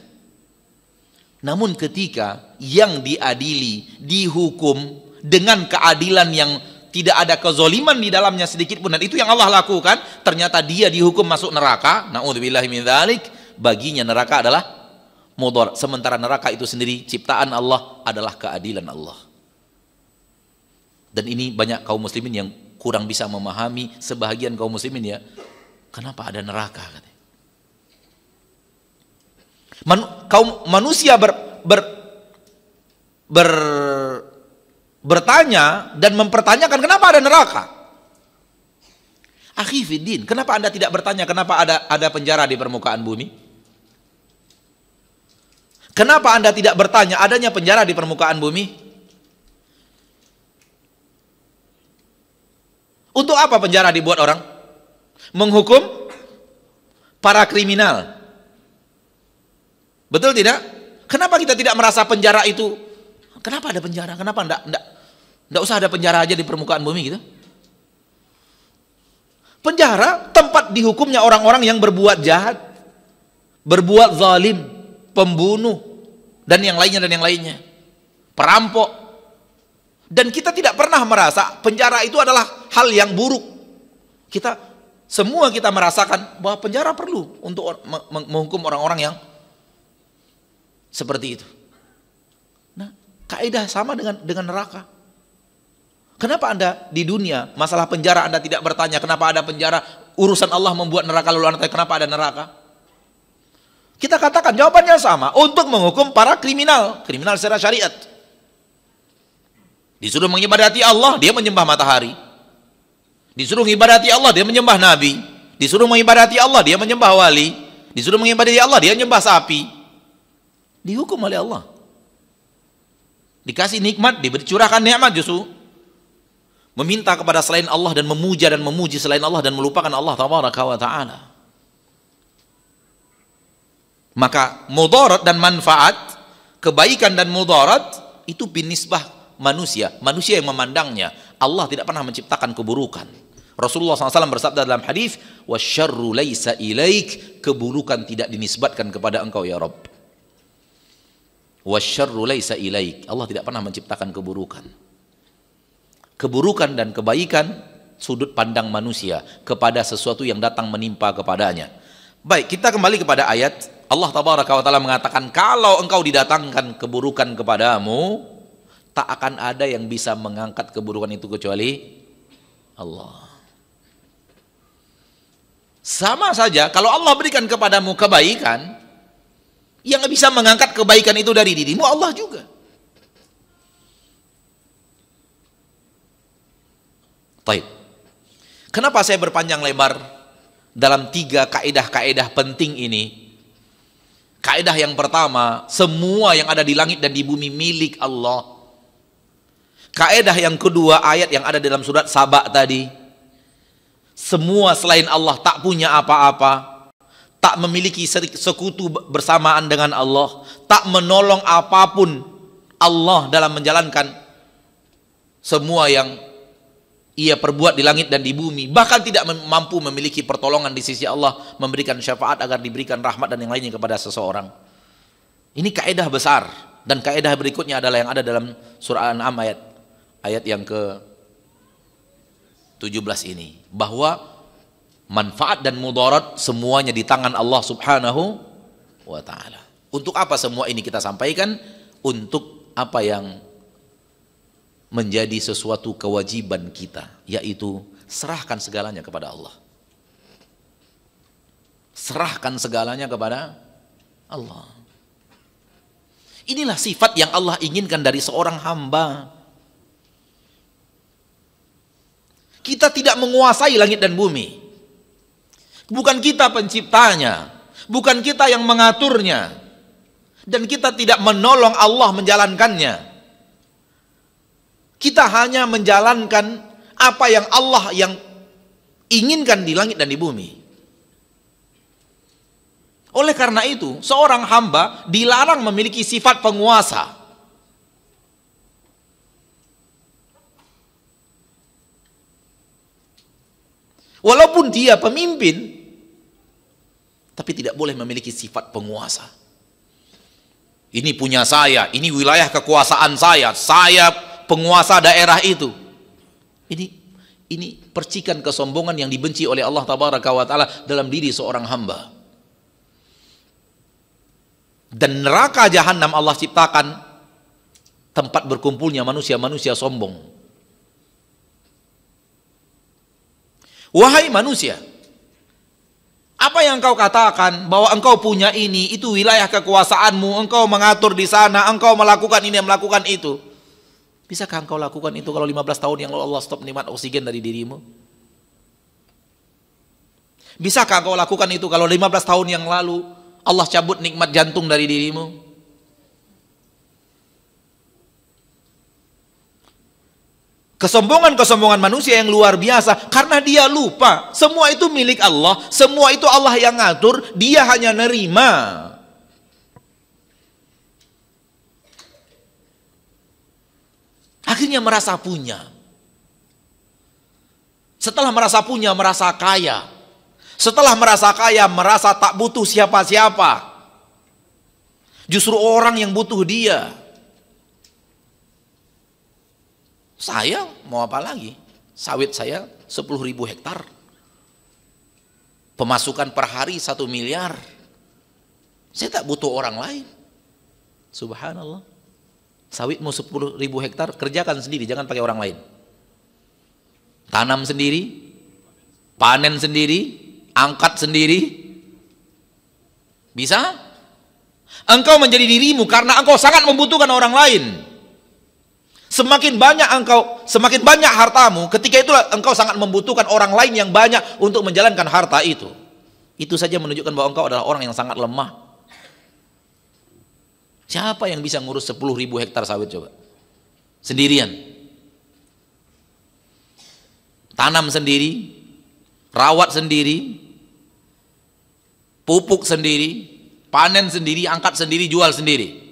Namun ketika yang diadili, dihukum dengan keadilan yang tidak ada kezoliman di dalamnya sedikit pun, dan itu yang Allah lakukan, ternyata dia dihukum masuk neraka, na'udzubillahi min dzalik, baginya neraka adalah mudarat. Sementara neraka itu sendiri ciptaan Allah, adalah keadilan Allah. Dan ini banyak kaum muslimin yang kurang bisa memahami. Sebahagian kaum muslimin ya, kenapa ada neraka? Manusia bertanya dan mempertanyakan kenapa ada neraka. Akhi fiddin, kenapa Anda tidak bertanya kenapa ada penjara di permukaan bumi? Kenapa Anda tidak bertanya adanya penjara di permukaan bumi? Untuk apa penjara dibuat orang? Menghukum para kriminal. Betul tidak? Kenapa kita tidak merasa penjara itu? Kenapa ada penjara? Kenapa enggak usah ada penjara aja di permukaan bumi gitu? Penjara tempat dihukumnya orang-orang yang berbuat jahat, berbuat zalim, pembunuh, dan yang lainnya, perampok. Dan kita tidak pernah merasa penjara itu adalah hal yang buruk. Semua kita merasakan bahwa penjara perlu untuk menghukum orang-orang yang seperti itu. Nah, kaidah sama dengan neraka. Kenapa Anda di dunia masalah penjara Anda tidak bertanya kenapa ada penjara? Urusan Allah membuat neraka, lalu Anda tanya kenapa ada neraka? Kita katakan jawabannya sama, untuk menghukum para kriminal secara syariat. Disuruh mengibadati Allah, dia menyembah matahari. Disuruh mengibadati Allah, dia menyembah nabi. Disuruh mengibadati Allah, dia menyembah wali. Disuruh mengibadati Allah, dia menyembah sapi. Dihukum oleh Allah. Dikasih nikmat, dicurahkan nikmat, justru meminta kepada selain Allah dan memuja dan memuji selain Allah dan melupakan Allah tabaraka wa ta'ala. Maka mudarat dan manfaat, kebaikan dan mudarat itu binisbah manusia yang memandangnya. Allah tidak pernah menciptakan keburukan. Rasulullah SAW bersabda dalam hadis, wasyarru laisa ilaik, keburukan tidak dinisbatkan kepada engkau ya Rabb. Wasyarru laisa ilaik, Allah tidak pernah menciptakan keburukan. Keburukan dan kebaikan sudut pandang manusia kepada sesuatu yang datang menimpa kepadanya. Baik, kita kembali kepada ayat. Allah tabaraka wa ta'ala mengatakan, kalau engkau didatangkan keburukan kepadamu, tak akan ada yang bisa mengangkat keburukan itu kecuali Allah. Sama saja, kalau Allah berikan kepadamu kebaikan, yang bisa mengangkat kebaikan itu dari dirimu Allah juga. Baik. Kenapa saya berpanjang lebar dalam 3 kaedah-kaedah penting ini? Kaidah yang pertama, semua yang ada di langit dan di bumi milik Allah. Kaidah yang kedua, ayat yang ada dalam surat Saba tadi, semua selain Allah tak punya apa-apa, tak memiliki sekutu bersamaan dengan Allah, tak menolong apapun Allah dalam menjalankan semua yang ia perbuat di langit dan di bumi, bahkan tidak mampu memiliki pertolongan di sisi Allah, memberikan syafaat agar diberikan rahmat dan yang lainnya kepada seseorang. Ini kaidah besar. Dan kaidah berikutnya adalah yang ada dalam surah Al-An'am ayat yang ke-17 ini, bahwa manfaat dan mudarat semuanya di tangan Allah Subhanahu wa ta'ala. Untuk apa semua ini kita sampaikan? Untuk apa yang menjadi sesuatu kewajiban kita, yaitu serahkan segalanya kepada Allah. Serahkan segalanya kepada Allah. Inilah sifat yang Allah inginkan dari seorang hamba. Kita tidak menguasai langit dan bumi. Bukan kita penciptanya, bukan kita yang mengaturnya, dan kita tidak menolong Allah menjalankannya. Kita hanya menjalankan apa yang Allah yang inginkan di langit dan di bumi. Oleh karena itu, seorang hamba dilarang memiliki sifat penguasa. Walaupun dia pemimpin, tapi tidak boleh memiliki sifat penguasa. Ini punya saya, ini wilayah kekuasaan saya penguasa daerah itu. Ini percikan kesombongan yang dibenci oleh Allah Tabaraka wa Ta'ala dalam diri seorang hamba. Dan neraka jahanam Allah ciptakan tempat berkumpulnya manusia-manusia sombong. Wahai manusia, apa yang engkau katakan bahwa engkau punya ini, itu wilayah kekuasaanmu, engkau mengatur di sana, engkau melakukan ini, melakukan itu. Bisakah engkau lakukan itu kalau 15 tahun yang lalu Allah stop nikmat oksigen dari dirimu? Bisakah engkau lakukan itu kalau 15 tahun yang lalu Allah cabut nikmat jantung dari dirimu? Kesombongan-kesombongan manusia yang luar biasa karena dia lupa semua itu milik Allah, semua itu Allah yang ngatur, dia hanya nerima. Akhirnya merasa punya. Setelah merasa punya, merasa kaya. Setelah merasa kaya, merasa tak butuh siapa-siapa. Justru orang yang butuh dia. Saya mau apa lagi? Sawit saya 10.000 hektar. Pemasukan per hari 1 miliar. Saya tak butuh orang lain. Subhanallah. Sawitmu 10.000 hektar, kerjakan sendiri, jangan pakai orang lain. Tanam sendiri, panen sendiri, angkat sendiri. Bisa? Engkau menjadi dirimu karena engkau sangat membutuhkan orang lain. Semakin banyak hartamu, ketika itulah engkau sangat membutuhkan orang lain yang banyak untuk menjalankan harta itu. Itu saja menunjukkan bahwa engkau adalah orang yang sangat lemah. Siapa yang bisa ngurus 10.000 hektar sawit coba? Sendirian. Tanam sendiri, rawat sendiri, pupuk sendiri, panen sendiri, angkat sendiri, jual sendiri.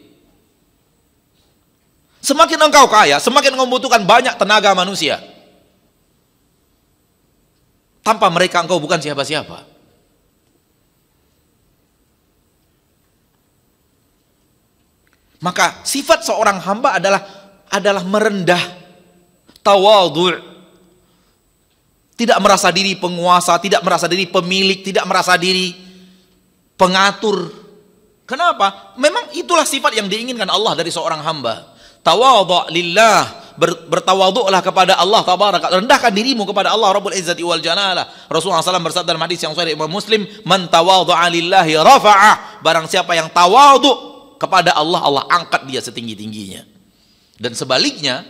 Semakin engkau kaya, semakin engkau membutuhkan banyak tenaga manusia. Tanpa mereka engkau bukan siapa-siapa. Maka sifat seorang hamba adalah merendah, tawadhu', tidak merasa diri penguasa, tidak merasa diri pemilik, tidak merasa diri pengatur. Kenapa? Memang itulah sifat yang diinginkan Allah dari seorang hamba. Tawadhu' lillah, bertawadhu'lah kepada Allah tabaraka, rendahkan dirimu kepada Allah Rabbul Izzati wal Jalalah. Rasulullah SAW bersabda dalam hadis yang sahih Imam Muslim, man tawadhu'a lillahi rafa'ah, barang siapa yang tawadhu' kepada Allah, Allah angkat dia setinggi-tingginya. Dan sebaliknya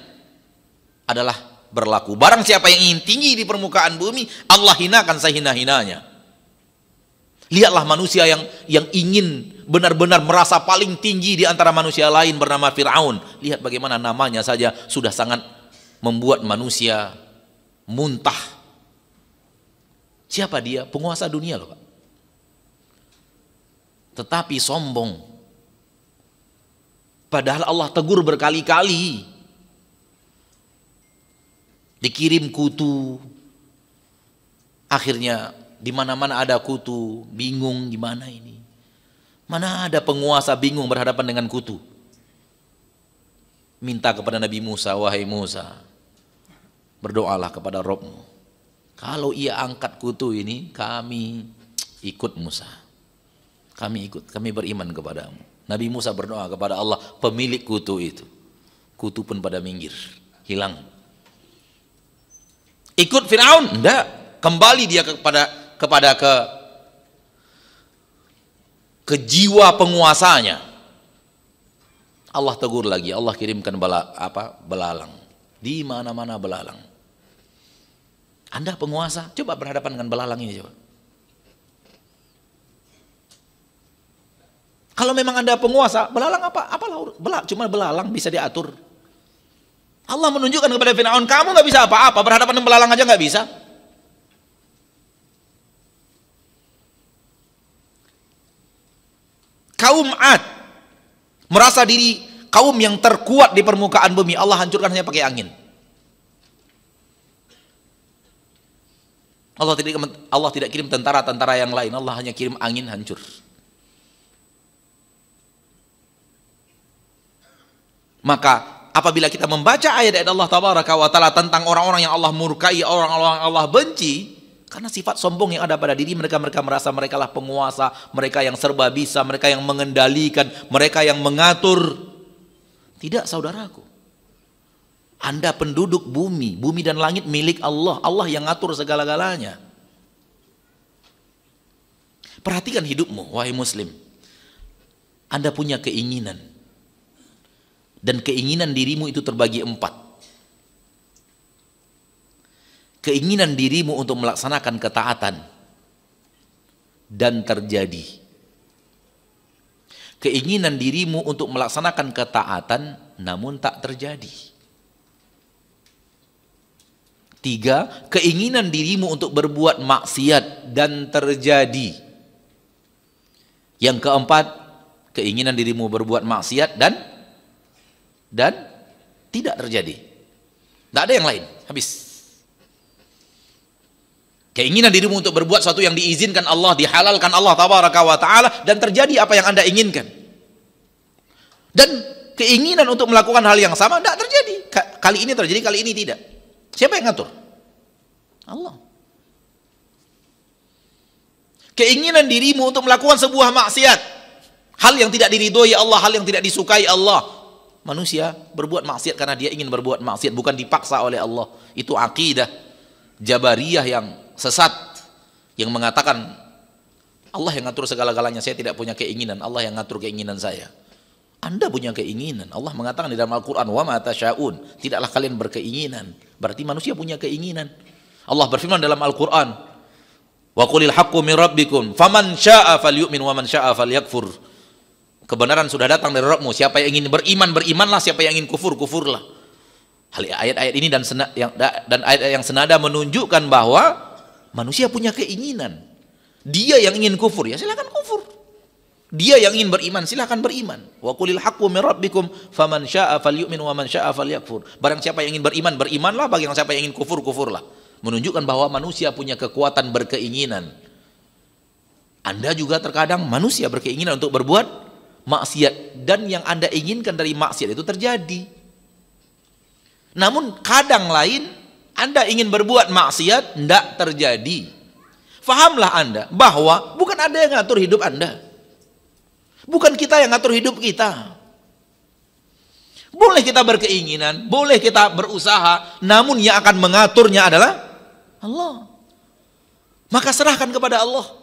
adalah berlaku, barang siapa yang ingin tinggi di permukaan bumi, Allah hinakan sehina-hinanya. Lihatlah manusia yang ingin benar-benar merasa paling tinggi di antara manusia lain bernama Fir'aun. Lihat bagaimana namanya saja sudah sangat membuat manusia muntah. Siapa dia? Penguasa dunia loh Pak. Tetapi sombong. Padahal Allah tegur berkali-kali. Dikirim kutu. Akhirnya di mana-mana ada kutu, bingung gimana ini. Mana ada penguasa bingung berhadapan dengan kutu. Minta kepada Nabi Musa, wahai Musa, berdoalah kepada Rabbmu. Kalau ia angkat kutu ini, kami ikut Musa. Kami ikut, kami beriman kepadamu. Nabi Musa berdoa kepada Allah, pemilik kutu itu. Kutu pun pada minggir, hilang. Ikut Fir'aun? Enggak. Kembali dia kepada ke jiwa penguasanya. Allah tegur lagi, Allah kirimkan belalang. Di mana-mana belalang. Anda penguasa, coba berhadapan dengan belalang ini coba. Kalau memang Anda penguasa, belalang apa? Cuma belalang bisa diatur. Allah menunjukkan kepada Fir'aun, kamu nggak bisa apa-apa, berhadapan dengan belalang aja nggak bisa. Kaum Ad merasa diri kaum yang terkuat di permukaan bumi, Allah hancurkan hanya pakai angin. Allah tidak kirim tentara-tentara yang lain, Allah hanya kirim angin hancur. Maka apabila kita membaca ayat-ayat Allah Tabaraka wa Ta'ala tentang orang-orang yang Allah murkai, orang-orang yang Allah benci, karena sifat sombong yang ada pada diri mereka, mereka merasa mereka lah penguasa, mereka yang serba bisa, mereka yang mengendalikan, mereka yang mengatur. Tidak saudaraku. Anda penduduk bumi, bumi dan langit milik Allah, Allah yang ngatur segala-galanya. Perhatikan hidupmu, wahai muslim. Anda punya keinginan. Dan keinginan dirimu itu terbagi 4. Keinginan dirimu untuk melaksanakan ketaatan dan terjadi. Keinginan dirimu untuk melaksanakan ketaatan namun tak terjadi. 3. Keinginan dirimu untuk berbuat maksiat dan terjadi. Yang keempat, keinginan dirimu berbuat maksiat dan tidak terjadi. Tidak ada yang lain, habis. Keinginan dirimu untuk berbuat sesuatu yang diizinkan Allah, dihalalkan Allah Tabaraka wa Ta'ala, dan terjadi apa yang Anda inginkan. Dan keinginan untuk melakukan hal yang sama tidak terjadi. Kali ini terjadi, kali ini tidak. Siapa yang ngatur? Allah. Keinginan dirimu untuk melakukan sebuah maksiat, hal yang tidak diridhoi Allah, hal yang tidak disukai Allah. Manusia berbuat maksiat karena dia ingin berbuat maksiat, bukan dipaksa oleh Allah. Itu akidah Jabariyah yang sesat, yang mengatakan Allah yang ngatur segala-galanya, saya tidak punya keinginan, Allah yang ngatur keinginan saya. Anda punya keinginan. Allah mengatakan di dalam Al-Quran, wa ma tasyaun, tidaklah kalian berkeinginan. Berarti manusia punya keinginan. Allah berfirman dalam Al-Quran, wa qulil haqqu min rabbikum faman syaa falyu'min wa man syaa falyakfur. Kebenaran sudah datang dari Rabbmu, siapa yang ingin beriman, berimanlah, siapa yang ingin kufur, kufurlah. Ayat-ayat ini dan ayat yang senada menunjukkan bahwa manusia punya keinginan. Dia yang ingin kufur, ya silakan kufur. Dia yang ingin beriman, silakan beriman. Wa qulil haqqu min rabbikum faman syaa falyu'min wa man syaa falyakfur. Barang siapa yang ingin beriman, berimanlah, bagi yang siapa yang ingin kufur, kufurlah. Menunjukkan bahwa manusia punya kekuatan berkeinginan. Anda juga terkadang manusia berkeinginan untuk berbuat maksiat, dan yang Anda inginkan dari maksiat itu terjadi. Namun kadang lain Anda ingin berbuat maksiat, tidak terjadi. Fahamlah Anda bahwa bukan Anda yang ngatur hidup Anda, bukan kita yang ngatur hidup kita. Boleh kita berkeinginan, boleh kita berusaha, namun yang akan mengaturnya adalah Allah. Maka serahkan kepada Allah.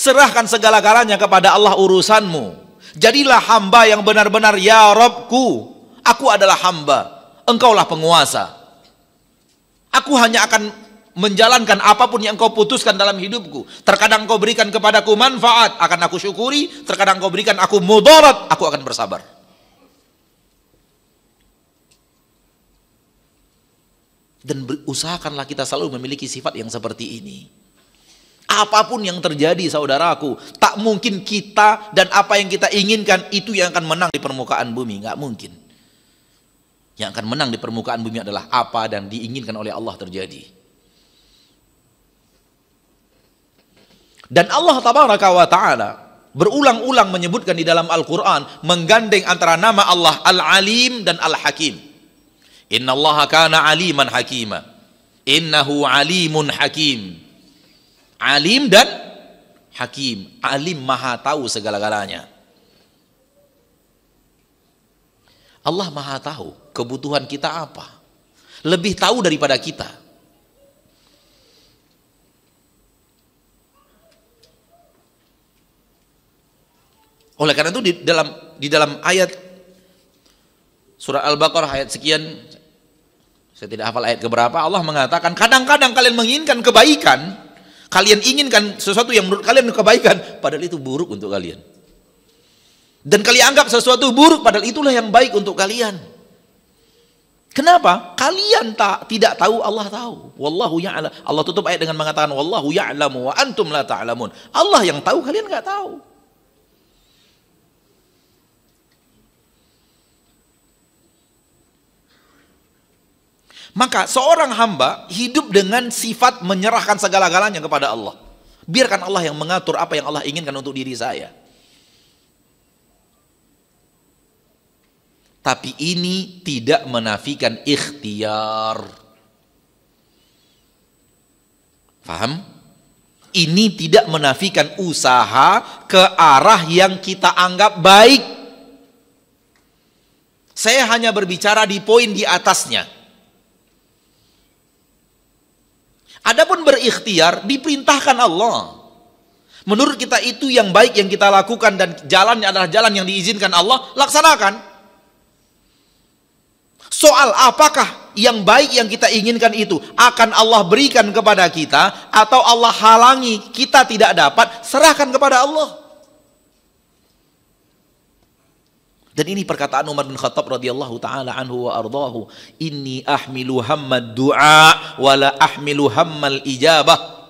Serahkan segala-galanya kepada Allah urusanmu. Jadilah hamba yang benar-benar, ya Rabbku, aku adalah hamba, engkaulah penguasa. Aku hanya akan menjalankan apapun yang kau putuskan dalam hidupku. Terkadang kau berikan kepadaku manfaat, akan aku syukuri. Terkadang kau berikan aku mudarat, aku akan bersabar. Dan usahakanlah kita selalu memiliki sifat yang seperti ini. Apapun yang terjadi saudaraku, tak mungkin kita dan apa yang kita inginkan itu yang akan menang di permukaan bumi. Nggak mungkin. Yang akan menang di permukaan bumi adalah apa dan diinginkan oleh Allah terjadi. Dan Allah tabaraka wa ta'ala berulang-ulang menyebutkan di dalam Al-Quran, menggandeng antara nama Allah Al-Alim dan Al-Hakim. Inna Allah kana aliman hakima. Innahu alimun hakim. Alim dan hakim. Alim maha tahu segala-galanya. Allah maha tahu kebutuhan kita apa. Lebih tahu daripada kita. Oleh karena itu di dalam ayat surah Al-Baqarah ayat sekian, saya tidak hafal ayat keberapa, Allah mengatakan kadang-kadang kalian menginginkan kebaikan, kalian inginkan sesuatu yang menurut kalian kebaikan, padahal itu buruk untuk kalian. Dan kalian anggap sesuatu buruk, padahal itulah yang baik untuk kalian. Kenapa? Kalian tidak tahu, Allah tahu. Wallahu ya'lam. Allah tutup ayat dengan mengatakan wallahu ya'lamu wa antum la ta'lamun. Allah yang tahu, kalian nggak tahu. Maka seorang hamba hidup dengan sifat menyerahkan segala-galanya kepada Allah. Biarkan Allah yang mengatur apa yang Allah inginkan untuk diri saya. Tapi ini tidak menafikan ikhtiar. Faham? Ini tidak menafikan usaha ke arah yang kita anggap baik. Saya hanya berbicara di poin di atasnya. Adapun berikhtiar diperintahkan Allah. Menurut kita itu yang baik yang kita lakukan dan jalannya adalah jalan yang diizinkan Allah, laksanakan. Soal apakah yang baik yang kita inginkan itu akan Allah berikan kepada kita atau Allah halangi kita tidak dapat, serahkan kepada Allah. Dan ini perkataan Umar bin Khattab radhiyallahu taala anhu wa ardahu, inni ahmilu hammad du'a wa la ahmilu hammal ijabah.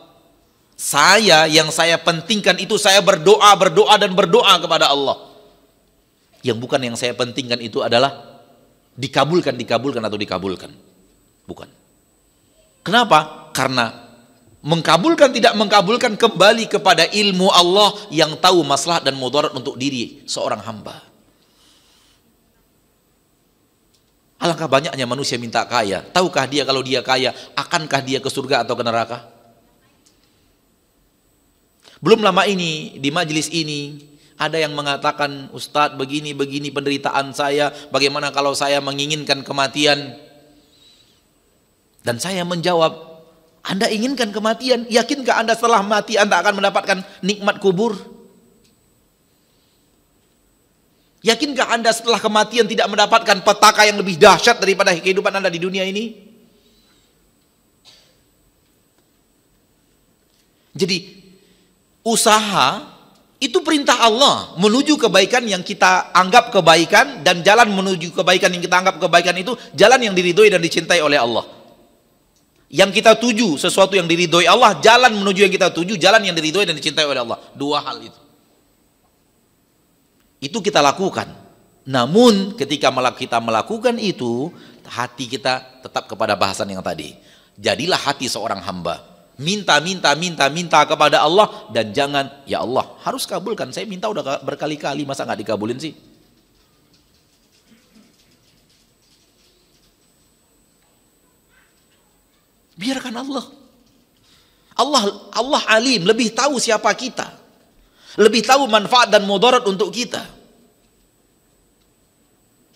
Yang saya pentingkan itu saya berdoa dan berdoa kepada Allah. Yang bukan yang saya pentingkan itu adalah dikabulkan atau dikabulkan. Bukan. Kenapa? Karena mengkabulkan tidak mengkabulkan kembali kepada ilmu Allah yang tahu maslahat dan mudarat untuk diri seorang hamba. Alangkah banyaknya manusia minta kaya. Tahukah dia kalau dia kaya, akankah dia ke surga atau ke neraka? Belum lama ini, di majelis ini, ada yang mengatakan, Ustadz begini penderitaan saya, bagaimana kalau saya menginginkan kematian? Dan saya menjawab, Anda inginkan kematian, yakinkah Anda setelah mati Anda akan mendapatkan nikmat kubur? Yakinkah Anda setelah kematian tidak mendapatkan petaka yang lebih dahsyat daripada kehidupan Anda di dunia ini? Jadi usaha itu perintah Allah menuju kebaikan yang kita anggap kebaikan, dan jalan menuju kebaikan yang kita anggap kebaikan itu jalan yang diridhoi dan dicintai oleh Allah. Yang kita tuju sesuatu yang diridhoi Allah, jalan menuju yang kita tuju jalan yang diridhoi dan dicintai oleh Allah. Dua hal itu kita lakukan. Namun ketika kita melakukan itu, hati kita tetap kepada bahasan yang tadi. Jadilah hati seorang hamba. Minta kepada Allah, dan jangan, ya Allah harus kabulkan. Saya minta udah berkali-kali, masa nggak dikabulin sih? Biarkan Allah. Allah alim, lebih tahu siapa kita. Lebih tahu manfaat dan mudarat untuk kita.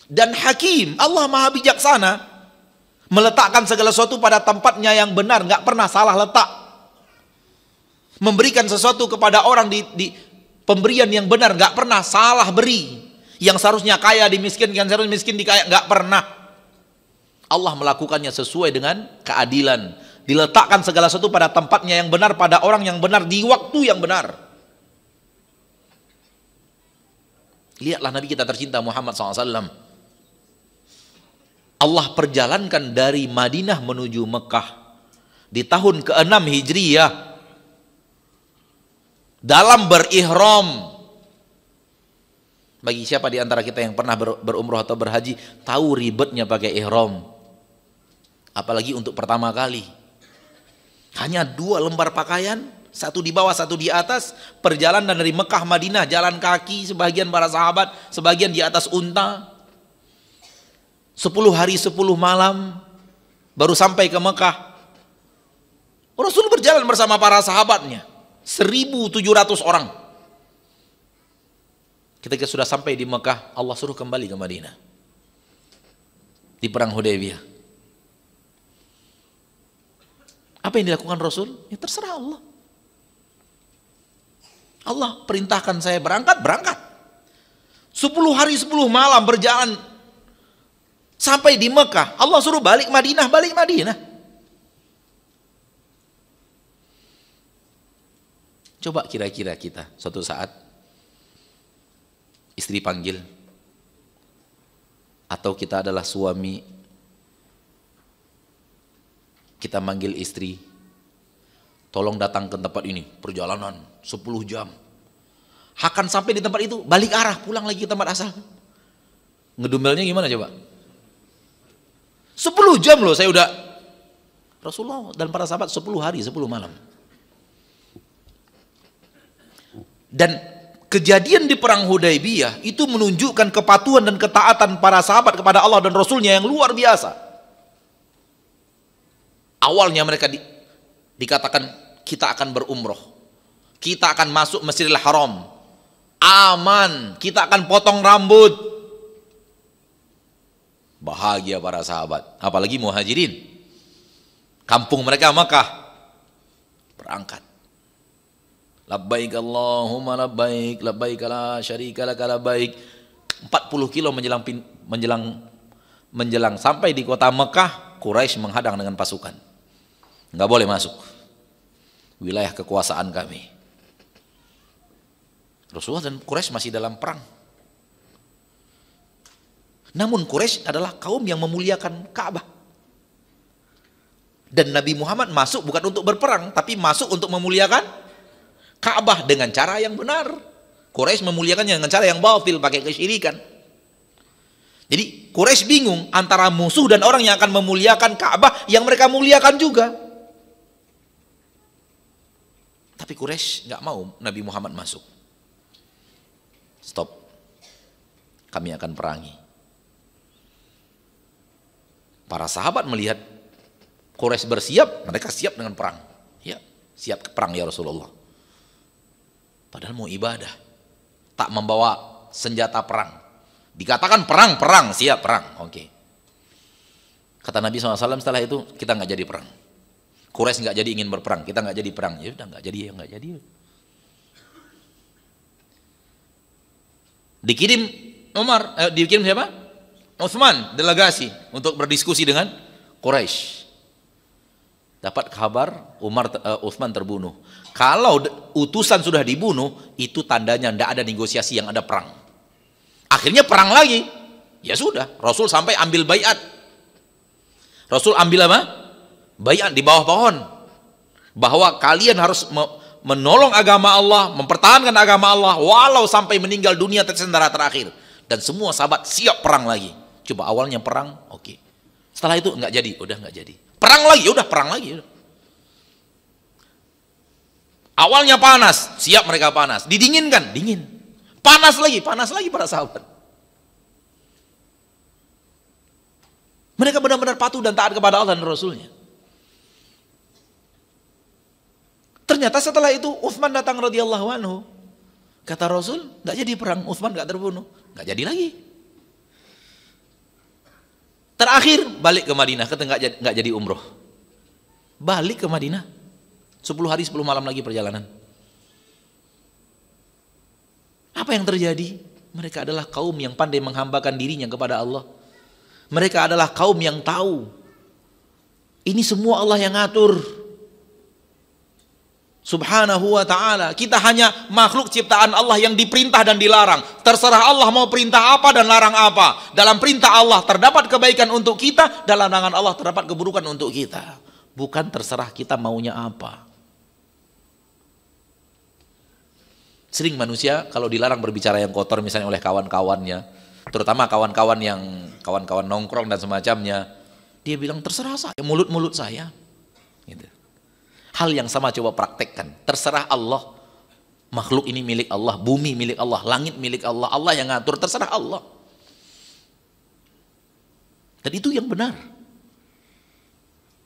Dan hakim, Allah maha bijaksana, meletakkan segala sesuatu pada tempatnya yang benar, nggak pernah salah letak. Memberikan sesuatu kepada orang di pemberian yang benar, nggak pernah salah beri. Yang seharusnya kaya dimiskinkan, seharusnya miskin dikaya, nggak pernah. Allah melakukannya sesuai dengan keadilan Diletakkan segala sesuatu pada tempatnya yang benar, pada orang yang benar, di waktu yang benar. Lihatlah Nabi kita tercinta Muhammad SAW. Allah perjalankan dari Madinah menuju Mekah di tahun ke-6 Hijriyah dalam berihram. Bagi siapa di antara kita yang pernah berumroh atau berhaji, tahu ribetnya pakai ihram. Apalagi untuk pertama kali. Hanya 2 lembar pakaian, satu di bawah, satu di atas. Perjalanan dari Mekah Madinah, jalan kaki, sebagian para sahabat, sebagian di atas unta. 10 hari 10 malam baru sampai ke Mekah. Rasul berjalan bersama para sahabatnya, 1.700 orang. Ketika sudah sampai di Mekah, Allah suruh kembali ke Madinah. Di perang Hudaybiyah. Apa yang dilakukan Rasul? Ya terserah Allah. Allah perintahkan saya berangkat, berangkat. 10 hari 10 malam berjalan sampai di Mekah. Allah suruh balik Madinah, balik Madinah. Coba kira-kira kita suatu saat istri panggil, atau kita adalah suami, kita manggil istri, tolong datang ke tempat ini, perjalanan 10 jam. Akan sampai di tempat itu, balik arah, pulang lagi ke tempat asal. Ngedumelnya gimana coba? 10 jam loh saya udah. Rasulullah dan para sahabat 10 hari 10 malam. Dan kejadian di perang Hudaybiyah itu menunjukkan kepatuhan dan ketaatan para sahabat kepada Allah dan Rasulnya yang luar biasa. Awalnya mereka dikatakan kita akan berumroh, kita akan masuk Masjidil Haram, aman, kita akan potong rambut. Bahagia para sahabat, apalagi muhajirin. Kampung mereka Makkah. Berangkat. Labbaik Allahumma labbaik, labbaik la syarika laka labbaik. 40 kilo menjelang sampai di kota Mekah, Quraisy menghadang dengan pasukan. Nggak boleh masuk wilayah kekuasaan kami. Rasulullah dan Quraisy masih dalam perang. Namun Quraisy adalah kaum yang memuliakan Ka'bah. Dan Nabi Muhammad masuk bukan untuk berperang, tapi masuk untuk memuliakan Ka'bah dengan cara yang benar. Quraisy memuliakannya dengan cara yang batil, pakai kesyirikan. Jadi Quraisy bingung antara musuh dan orang yang akan memuliakan Ka'bah yang mereka muliakan juga. Tapi Quraisy nggak mau Nabi Muhammad masuk. Stop. Kami akan perangi. Para sahabat melihat Quraisy bersiap, mereka siap dengan perang. Ya, siap ke perang ya Rasulullah. Padahal mau ibadah. Tak membawa senjata perang. Dikatakan perang, siap perang. Oke. Kata Nabi SAW setelah itu, kita nggak jadi perang. Quraisy nggak jadi ingin berperang, kita nggak jadi perang. Ya udah nggak jadi, ya nggak jadi. Dikirim siapa? Utsman, delegasi untuk berdiskusi dengan Quraisy. Dapat kabar Utsman terbunuh. Kalau utusan sudah dibunuh, itu tandanya tidak ada negosiasi, yang ada perang. Akhirnya perang lagi. Ya sudah, Rasul sampai ambil baiat. Rasul ambil apa? Baiat di bawah pohon. Bahwa kalian harus menolong agama Allah, mempertahankan agama Allah, walau sampai meninggal dunia tersendara terakhir. Dan semua sahabat siap perang lagi. Coba awalnya perang, oke. Setelah itu nggak jadi, udah nggak jadi. Perang lagi, udah perang lagi. Udah. Awalnya panas, siap mereka panas. Didinginkan, dingin. Panas lagi para sahabat. Mereka benar-benar patuh dan taat kepada Allah dan Rasulnya. Ternyata setelah itu Utsman datang radhiyallahu anhu. Kata Rasul, nggak jadi perang, Utsman nggak terbunuh, nggak jadi lagi. Terakhir balik ke Madinah, kata nggak jadi umroh. Balik ke Madinah, 10 hari 10 malam lagi perjalanan. Apa yang terjadi? Mereka adalah kaum yang pandai menghambakan dirinya kepada Allah. Mereka adalah kaum yang tahu Ini semua Allah yang ngatur. Subhanahu wa ta'ala. Kita hanya makhluk ciptaan Allah yang diperintah dan dilarang. Terserah Allah mau perintah apa dan larang apa. Dalam perintah Allah terdapat kebaikan untuk kita, dalam larangan Allah terdapat keburukan untuk kita. Bukan terserah kita maunya apa. Sering manusia kalau dilarang berbicara yang kotor misalnya oleh kawan-kawannya, terutama kawan-kawan nongkrong dan semacamnya, dia bilang terserah saya, mulut-mulut saya. Gitu. Hal yang sama coba praktekkan. Terserah Allah. Makhluk ini milik Allah, bumi milik Allah, langit milik Allah, Allah yang ngatur, terserah Allah. Dan itu yang benar.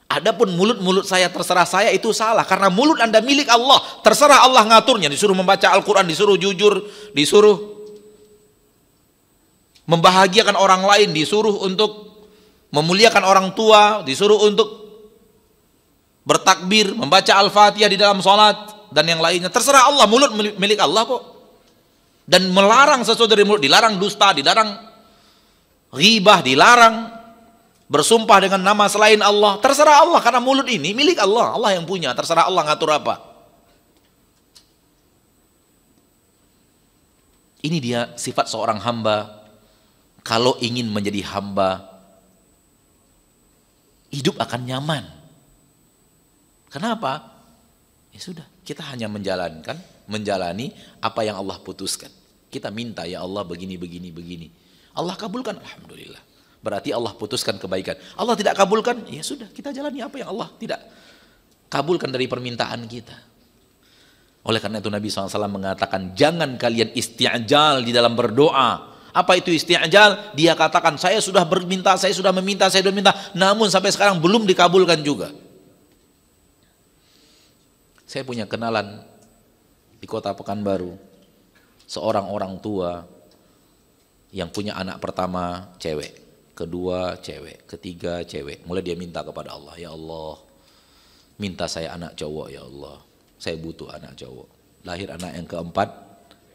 Adapun mulut-mulut saya terserah saya itu salah, karena mulut Anda milik Allah, terserah Allah ngaturnya. Disuruh membaca Al-Quran, disuruh jujur, disuruh membahagiakan orang lain, disuruh untuk memuliakan orang tua, disuruh untuk bertakbir, membaca Al-Fatihah di dalam sholat dan yang lainnya. Terserah Allah, mulut milik Allah kok. Dan melarang sesuatu dari mulut, dilarang dusta, dilarang ghibah, dilarang bersumpah dengan nama selain Allah. Terserah Allah, karena mulut ini milik Allah, Allah yang punya. Terserah Allah ngatur apa. Ini dia sifat seorang hamba. Kalau ingin menjadi hamba, hidup akan nyaman. Kenapa? Ya sudah, kita hanya menjalani apa yang Allah putuskan. Kita minta, ya Allah begini, begini, begini. Allah kabulkan, alhamdulillah. Berarti Allah putuskan kebaikan. Allah tidak kabulkan, ya sudah, kita jalani apa yang Allah tidak kabulkan dari permintaan kita. Oleh karena itu Nabi SAW mengatakan, jangan kalian isti'jal di dalam berdoa. Apa itu isti'jal? Dia katakan, saya sudah berminta, saya sudah meminta, saya sudah minta, namun sampai sekarang belum dikabulkan juga. Saya punya kenalan di kota Pekanbaru, seorang orang tua yang punya anak pertama cewek, kedua cewek, ketiga cewek. Mulai dia minta kepada Allah, ya Allah, minta saya anak cowok ya Allah, saya butuh anak cowok. Lahir anak yang keempat,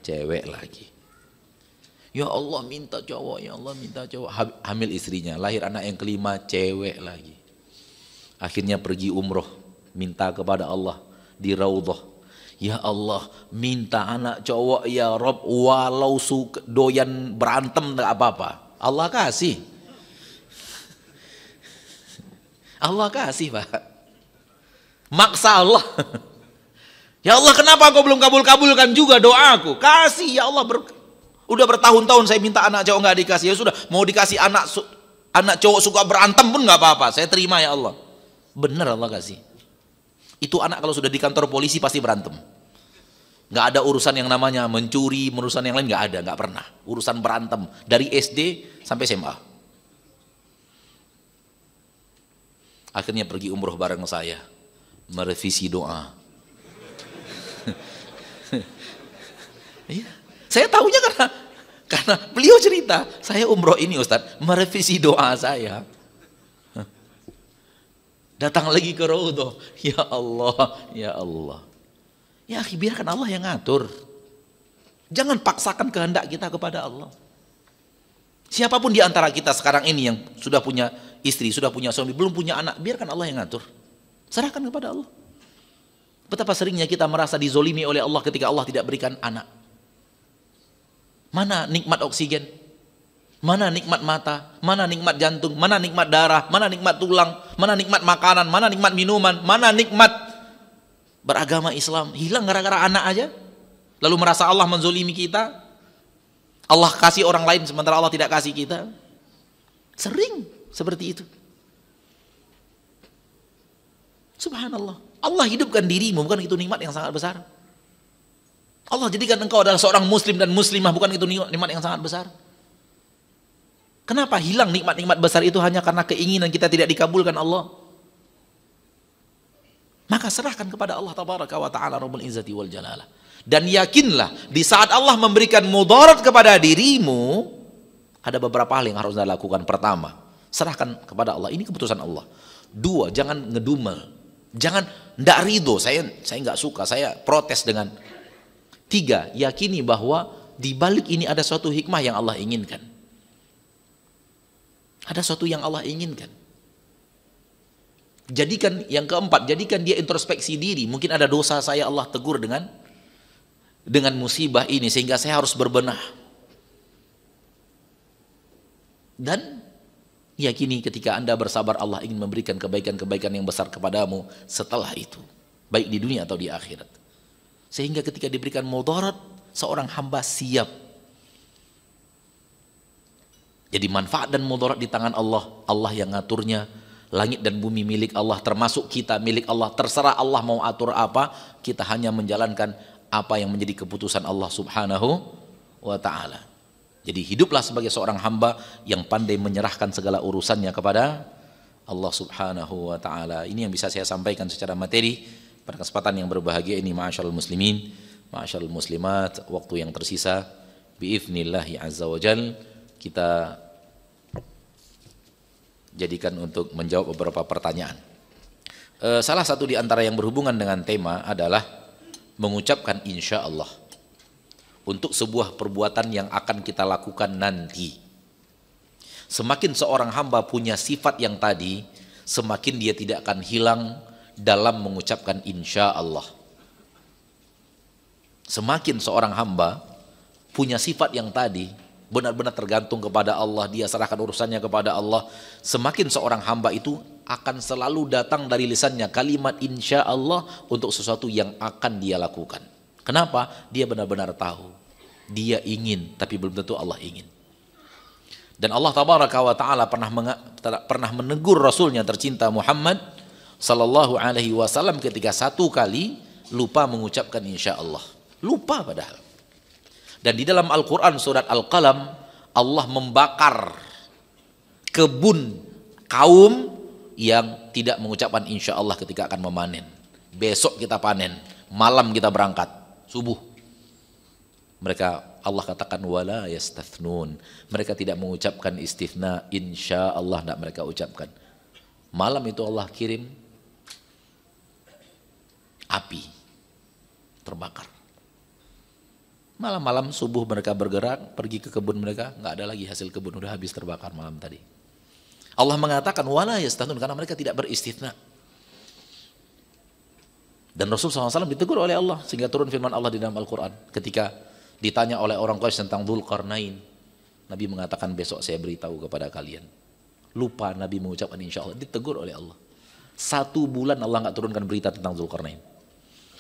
cewek lagi. Ya Allah minta cowok, ya Allah minta cowok. Hamil istrinya, lahir anak yang kelima, cewek lagi. Akhirnya pergi umroh, minta kepada Allah di Raudhah, ya Allah minta anak cowok ya Rob, walau doyan berantem tak apa-apa. Allah kasih. Allah kasih Pak. Maksa Allah. Ya Allah kenapa kau belum kabulkan juga doaku? Kasih ya Allah. Udah bertahun-tahun saya minta anak cowok nggak dikasih. Ya sudah, mau dikasih anak cowok suka berantem pun nggak apa-apa. Saya terima ya Allah. Benar Allah kasih. Itu anak kalau sudah di kantor polisi pasti berantem. Nggak ada urusan yang namanya mencuri, urusan yang lain nggak ada, nggak pernah. Urusan berantem dari SD sampai SMA. Akhirnya pergi umroh bareng saya, merevisi doa. Iya, saya tahunya karena beliau cerita, saya umroh ini Ustadz, merevisi doa saya. Datang lagi ke Raudhah, ya Allah, ya Allah. Ya akhi, biarkan Allah yang ngatur. Jangan paksakan kehendak kita kepada Allah. Siapapun di antara kita sekarang ini yang sudah punya istri, sudah punya suami, belum punya anak, biarkan Allah yang ngatur. Serahkan kepada Allah. Betapa seringnya kita merasa dizolimi oleh Allah ketika Allah tidak berikan anak. Mana nikmat oksigen? Mana nikmat mata, mana nikmat jantung, mana nikmat darah, mana nikmat tulang, mana nikmat makanan, mana nikmat minuman, mana nikmat beragama Islam. Hilang gara-gara anak aja. Lalu merasa Allah menzolimi kita. Allah kasih orang lain sementara Allah tidak kasih kita. Sering seperti itu. Subhanallah. Allah hidupkan dirimu, bukan itu nikmat yang sangat besar. Allah jadikan engkau adalah seorang muslim dan muslimah, bukan itu nikmat yang sangat besar. Kenapa hilang nikmat-nikmat besar itu hanya karena keinginan kita tidak dikabulkan Allah? Maka serahkan kepada Allah tabaraka wa ta'ala Rabbul Izzati wal Jalalah. Dan yakinlah di saat Allah memberikan mudarat kepada dirimu, ada beberapa hal yang harus Anda lakukan. Pertama, serahkan kepada Allah, ini keputusan Allah. Dua, jangan ngedumel. Jangan ndak ridho, saya nggak suka, saya protes dengan. Tiga, yakini bahwa di balik ini ada suatu hikmah yang Allah inginkan. Ada sesuatu yang Allah inginkan. Jadikan yang keempat, jadikan dia introspeksi diri. Mungkin ada dosa saya, Allah tegur dengan musibah ini sehingga saya harus berbenah. Dan yakini ketika Anda bersabar, Allah ingin memberikan kebaikan-kebaikan yang besar kepadamu setelah itu, baik di dunia atau di akhirat. Sehingga ketika diberikan mudarat, seorang hamba siap. Jadi manfaat dan mudarat di tangan Allah, Allah yang ngaturnya. Langit dan bumi milik Allah, termasuk kita milik Allah. Terserah Allah mau atur apa, kita hanya menjalankan apa yang menjadi keputusan Allah subhanahu wa ta'ala. Jadi hiduplah sebagai seorang hamba yang pandai menyerahkan segala urusannya kepada Allah subhanahu wa ta'ala. Ini yang bisa saya sampaikan secara materi pada kesempatan yang berbahagia ini. Ma'asyarul muslimin, ma'asyarul muslimat, waktu yang tersisa bi'ifnillahi azza wa jal kita jadikan untuk menjawab beberapa pertanyaan. Salah satu di antara yang berhubungan dengan tema adalah mengucapkan insya Allah untuk sebuah perbuatan yang akan kita lakukan nanti. Semakin seorang hamba punya sifat yang tadi, semakin dia tidak akan hilang dalam mengucapkan insya Allah. Semakin seorang hamba punya sifat yang tadi, benar-benar tergantung kepada Allah, dia serahkan urusannya kepada Allah, semakin seorang hamba itu akan selalu datang dari lisannya kalimat insya Allah untuk sesuatu yang akan dia lakukan. Kenapa? Dia benar-benar tahu, dia ingin, tapi belum tentu Allah ingin. Dan Allah tabaraka wa ta'ala pernah menegur Rasulnya tercinta Muhammad sallallahu alaihi wasallam ketika satu kali lupa mengucapkan insya Allah. Lupa padahal. Dan di dalam Al-Quran surat Al-Qalam, Allah membakar kebun kaum yang tidak mengucapkan insya Allah ketika akan memanen. Besok kita panen, malam kita berangkat, subuh. Mereka, Allah katakan wala yastathnun. Mereka tidak mengucapkan istithna, insya Allah tidak mereka ucapkan. Malam itu Allah kirim api terbakar. Malam-malam subuh mereka bergerak pergi ke kebun mereka, nggak ada lagi hasil kebun, udah habis terbakar malam tadi. Allah mengatakan wala yastathnun karena mereka tidak beristithna. Dan Rasulullah SAW ditegur oleh Allah sehingga turun firman Allah di dalam Al-Quran ketika ditanya oleh orang Quraisy tentang Dzulqarnain. Nabi mengatakan besok saya beritahu kepada kalian. Lupa Nabi mengucapkan insya Allah, ditegur oleh Allah. 1 bulan Allah nggak turunkan berita tentang Dzulqarnain.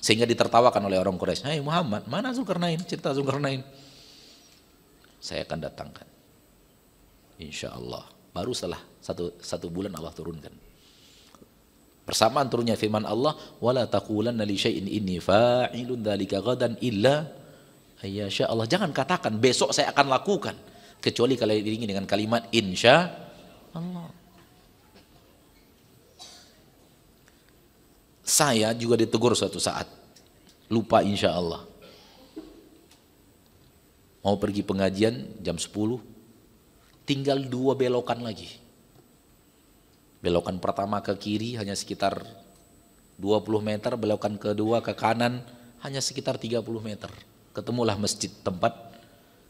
Sehingga ditertawakan oleh orang Quraisy. Hai Muhammad, mana Dzulqarnain? Cerita Dzulqarnain. Saya akan datangkan. Insya Allah. Baru setelah satu bulan Allah turunkan. Bersamaan turunnya firman Allah, wala taqulanna li syai'in inni fa'ilun dzalika ghadan illa ayyasha Allah. Jangan katakan besok saya akan lakukan kecuali kalau diiringi dengan kalimat insya Allah. Saya juga ditegur suatu saat, lupa insya Allah. Mau pergi pengajian jam 10, tinggal 2 belokan lagi. Belokan pertama ke kiri hanya sekitar 20 meter, belokan kedua ke kanan hanya sekitar 30 meter. Ketemulah masjid tempat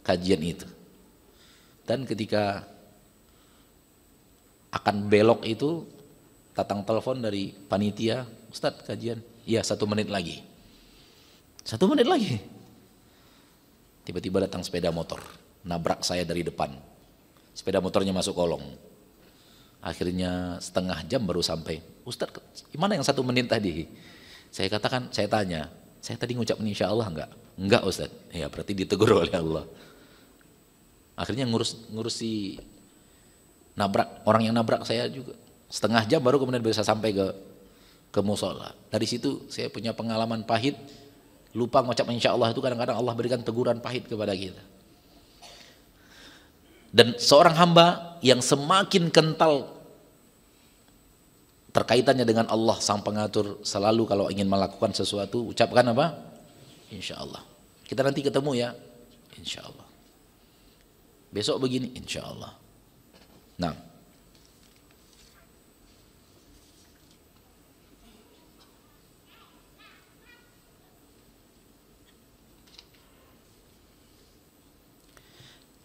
kajian itu. Dan ketika akan belok itu, datang telepon dari panitia, Ustadz kajian, iya 1 menit lagi. 1 menit lagi. Tiba-tiba datang sepeda motor, nabrak saya dari depan. Sepeda motornya masuk kolong. Akhirnya setengah jam baru sampai. Ustadz, gimana yang 1 menit tadi? Saya katakan, saya tanya, saya tadi ngucapin insya Allah enggak? Enggak Ustadz. Ya berarti ditegur oleh Allah. Akhirnya ngurusi nabrak, orang yang nabrak saya juga. Setengah jam baru kemudian bisa sampai ke musola. Dari situ saya punya pengalaman pahit, lupa mengucap insya Allah itu kadang-kadang Allah berikan teguran pahit kepada kita. Dan seorang hamba yang semakin kental terkaitannya dengan Allah sang pengatur, selalu kalau ingin melakukan sesuatu ucapkan apa? Insya Allah. Kita nanti ketemu ya, insya Allah. Besok begini, insya Allah. Nah,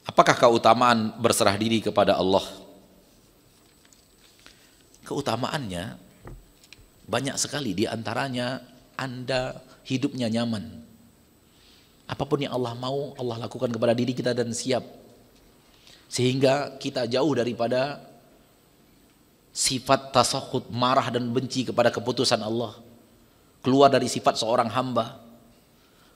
apakah keutamaan berserah diri kepada Allah? Keutamaannya Banyak sekali di antaranya Anda hidupnya nyaman. Apapun yang Allah mau, Allah lakukan kepada diri kita dan siap. Sehingga kita jauh daripada sifat tasakhut, marah dan benci kepada keputusan Allah. Keluar dari sifat seorang hamba.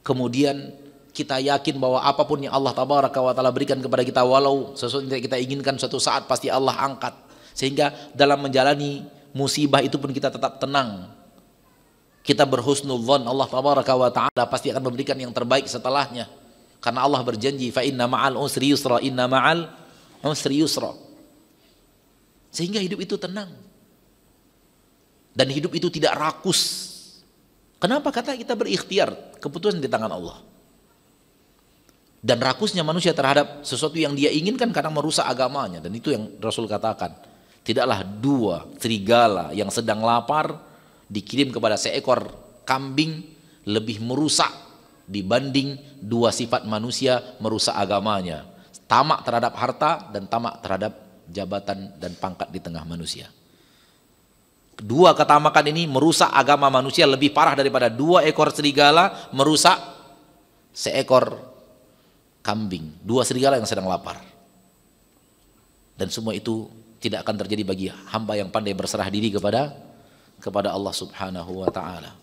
Kemudian kita yakin bahwa apapun yang Allah tabaraka wa ta'ala berikan kepada kita, walau sesuatu yang kita inginkan suatu saat pasti Allah angkat. Sehingga dalam menjalani musibah itu pun kita tetap tenang. Kita berhusnudzon Allah tabaraka wa ta'ala pasti akan memberikan yang terbaik setelahnya. Karena Allah berjanji, fa inna ma'al usri yusra, inna ma'al usri yusra. Sehingga hidup itu tenang. Dan hidup itu tidak rakus. Kenapa? Kata kita berikhtiar, keputusan di tangan Allah. Dan rakusnya manusia terhadap sesuatu yang dia inginkan kadang merusak agamanya. Dan itu yang Rasul katakan. Tidaklah dua serigala yang sedang lapar dikirim kepada seekor kambing lebih merusak dibanding dua sifat manusia merusak agamanya. Tamak terhadap harta dan tamak terhadap jabatan dan pangkat di tengah manusia. Dua ketamakan ini merusak agama manusia lebih parah daripada dua ekor serigala merusak seekor kambing. Dua serigala yang sedang lapar. Dan semua itu tidak akan terjadi bagi hamba yang pandai berserah diri kepada Allah Subhanahu wa ta'ala.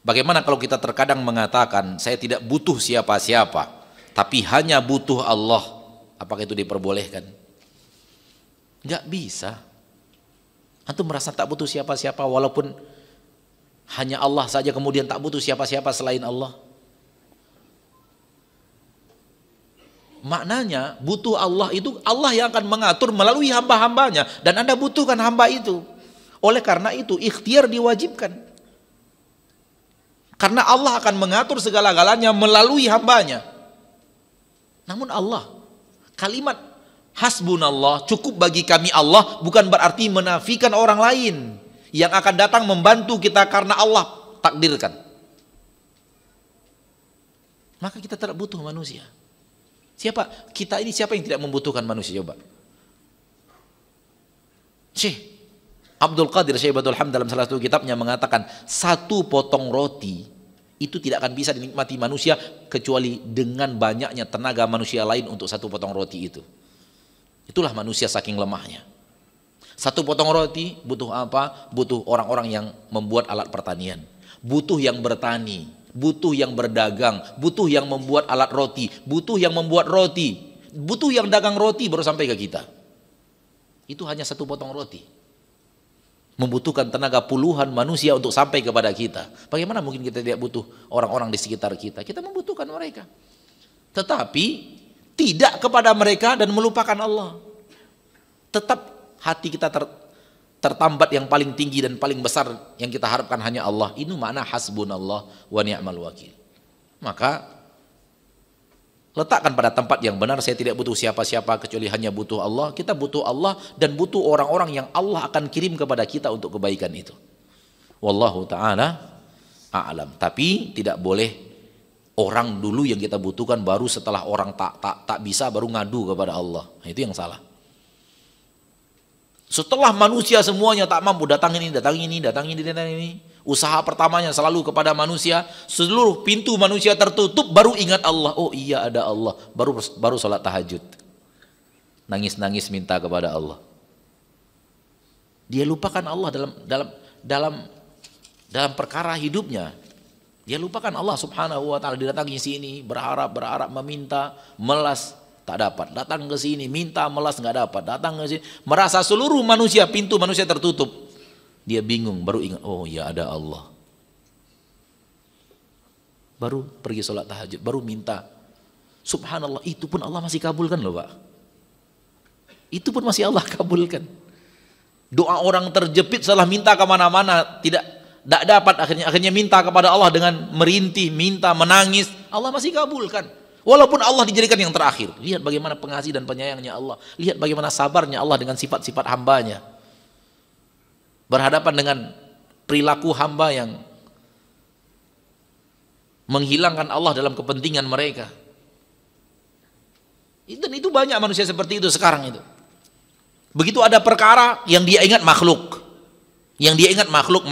Bagaimana kalau kita terkadang mengatakan saya tidak butuh siapa-siapa, tapi hanya butuh Allah? Apakah itu diperbolehkan? Enggak bisa. Antum merasa tak butuh siapa-siapa walaupun hanya Allah saja, kemudian tak butuh siapa-siapa selain Allah. Maknanya butuh Allah itu Allah yang akan mengatur melalui hamba-hambanya, dan Anda butuhkan hamba itu. Oleh karena itu ikhtiar diwajibkan. Karena Allah akan mengatur segala-galanya melalui hambanya. Namun Allah, kalimat hasbunallah, cukup bagi kami Allah, bukan berarti menafikan orang lain yang akan datang membantu kita karena Allah takdirkan. Maka kita tidak butuh manusia. Siapa? Kita ini siapa yang tidak membutuhkan manusia? Coba. Syekh Abdul Qadir Syaibatul Hamd dalam salah satu kitabnya mengatakan, satu potong roti itu tidak akan bisa dinikmati manusia kecuali dengan banyaknya tenaga manusia lain untuk satu potong roti itu. Itulah manusia saking lemahnya. Satu potong roti butuh apa? Butuh orang-orang yang membuat alat pertanian. Butuh yang bertani, butuh yang berdagang, butuh yang membuat alat roti, butuh yang membuat roti, butuh yang dagang roti baru sampai ke kita. Itu hanya satu potong roti. Membutuhkan tenaga puluhan manusia untuk sampai kepada kita. Bagaimana mungkin kita tidak butuh orang-orang di sekitar kita? Kita membutuhkan mereka. Tetapi tidak kepada mereka dan melupakan Allah. Tetap hati kita tertambat yang paling tinggi dan paling besar yang kita harapkan hanya Allah. Ini makna hasbunallah wa ni'mal wakil. Maka letakkan pada tempat yang benar. Saya tidak butuh siapa-siapa kecuali hanya butuh Allah. Kita butuh Allah dan butuh orang-orang yang Allah akan kirim kepada kita untuk kebaikan itu. Wallahu ta'ala a'lam. Tapi tidak boleh orang dulu yang kita butuhkan, baru setelah orang tak bisa baru ngadu kepada Allah. Nah, itu yang salah. Setelah manusia semuanya tak mampu, datang ini. Usaha pertamanya selalu kepada manusia. Seluruh pintu manusia tertutup, baru ingat Allah. Oh iya ada Allah. Baru sholat tahajud. Nangis-nangis minta kepada Allah. Dia lupakan Allah dalam perkara hidupnya. Dia lupakan Allah Subhanahu wa ta'ala. Didatangi sini, berharap, meminta, melas. Tak dapat, datang ke sini minta melas nggak dapat, datang ke sini merasa seluruh manusia pintu manusia tertutup, dia bingung, baru ingat oh ya ada Allah, baru pergi sholat tahajud, baru minta. Subhanallah, itu pun Allah masih kabulkan loh Pak, itu pun masih Allah kabulkan. Doa orang terjepit setelah minta kemana-mana tidak dapat, akhirnya minta kepada Allah dengan merintih, minta, menangis, Allah masih kabulkan. Walaupun Allah dijadikan yang terakhir. Lihat bagaimana pengasih dan penyayangnya Allah. Lihat bagaimana sabarnya Allah dengan sifat-sifat hambanya. Berhadapan dengan perilaku hamba yang menghilangkan Allah dalam kepentingan mereka. Dan itu banyak manusia seperti itu sekarang itu. Begitu ada perkara yang dia ingat makhluk. Yang dia ingat makhluk.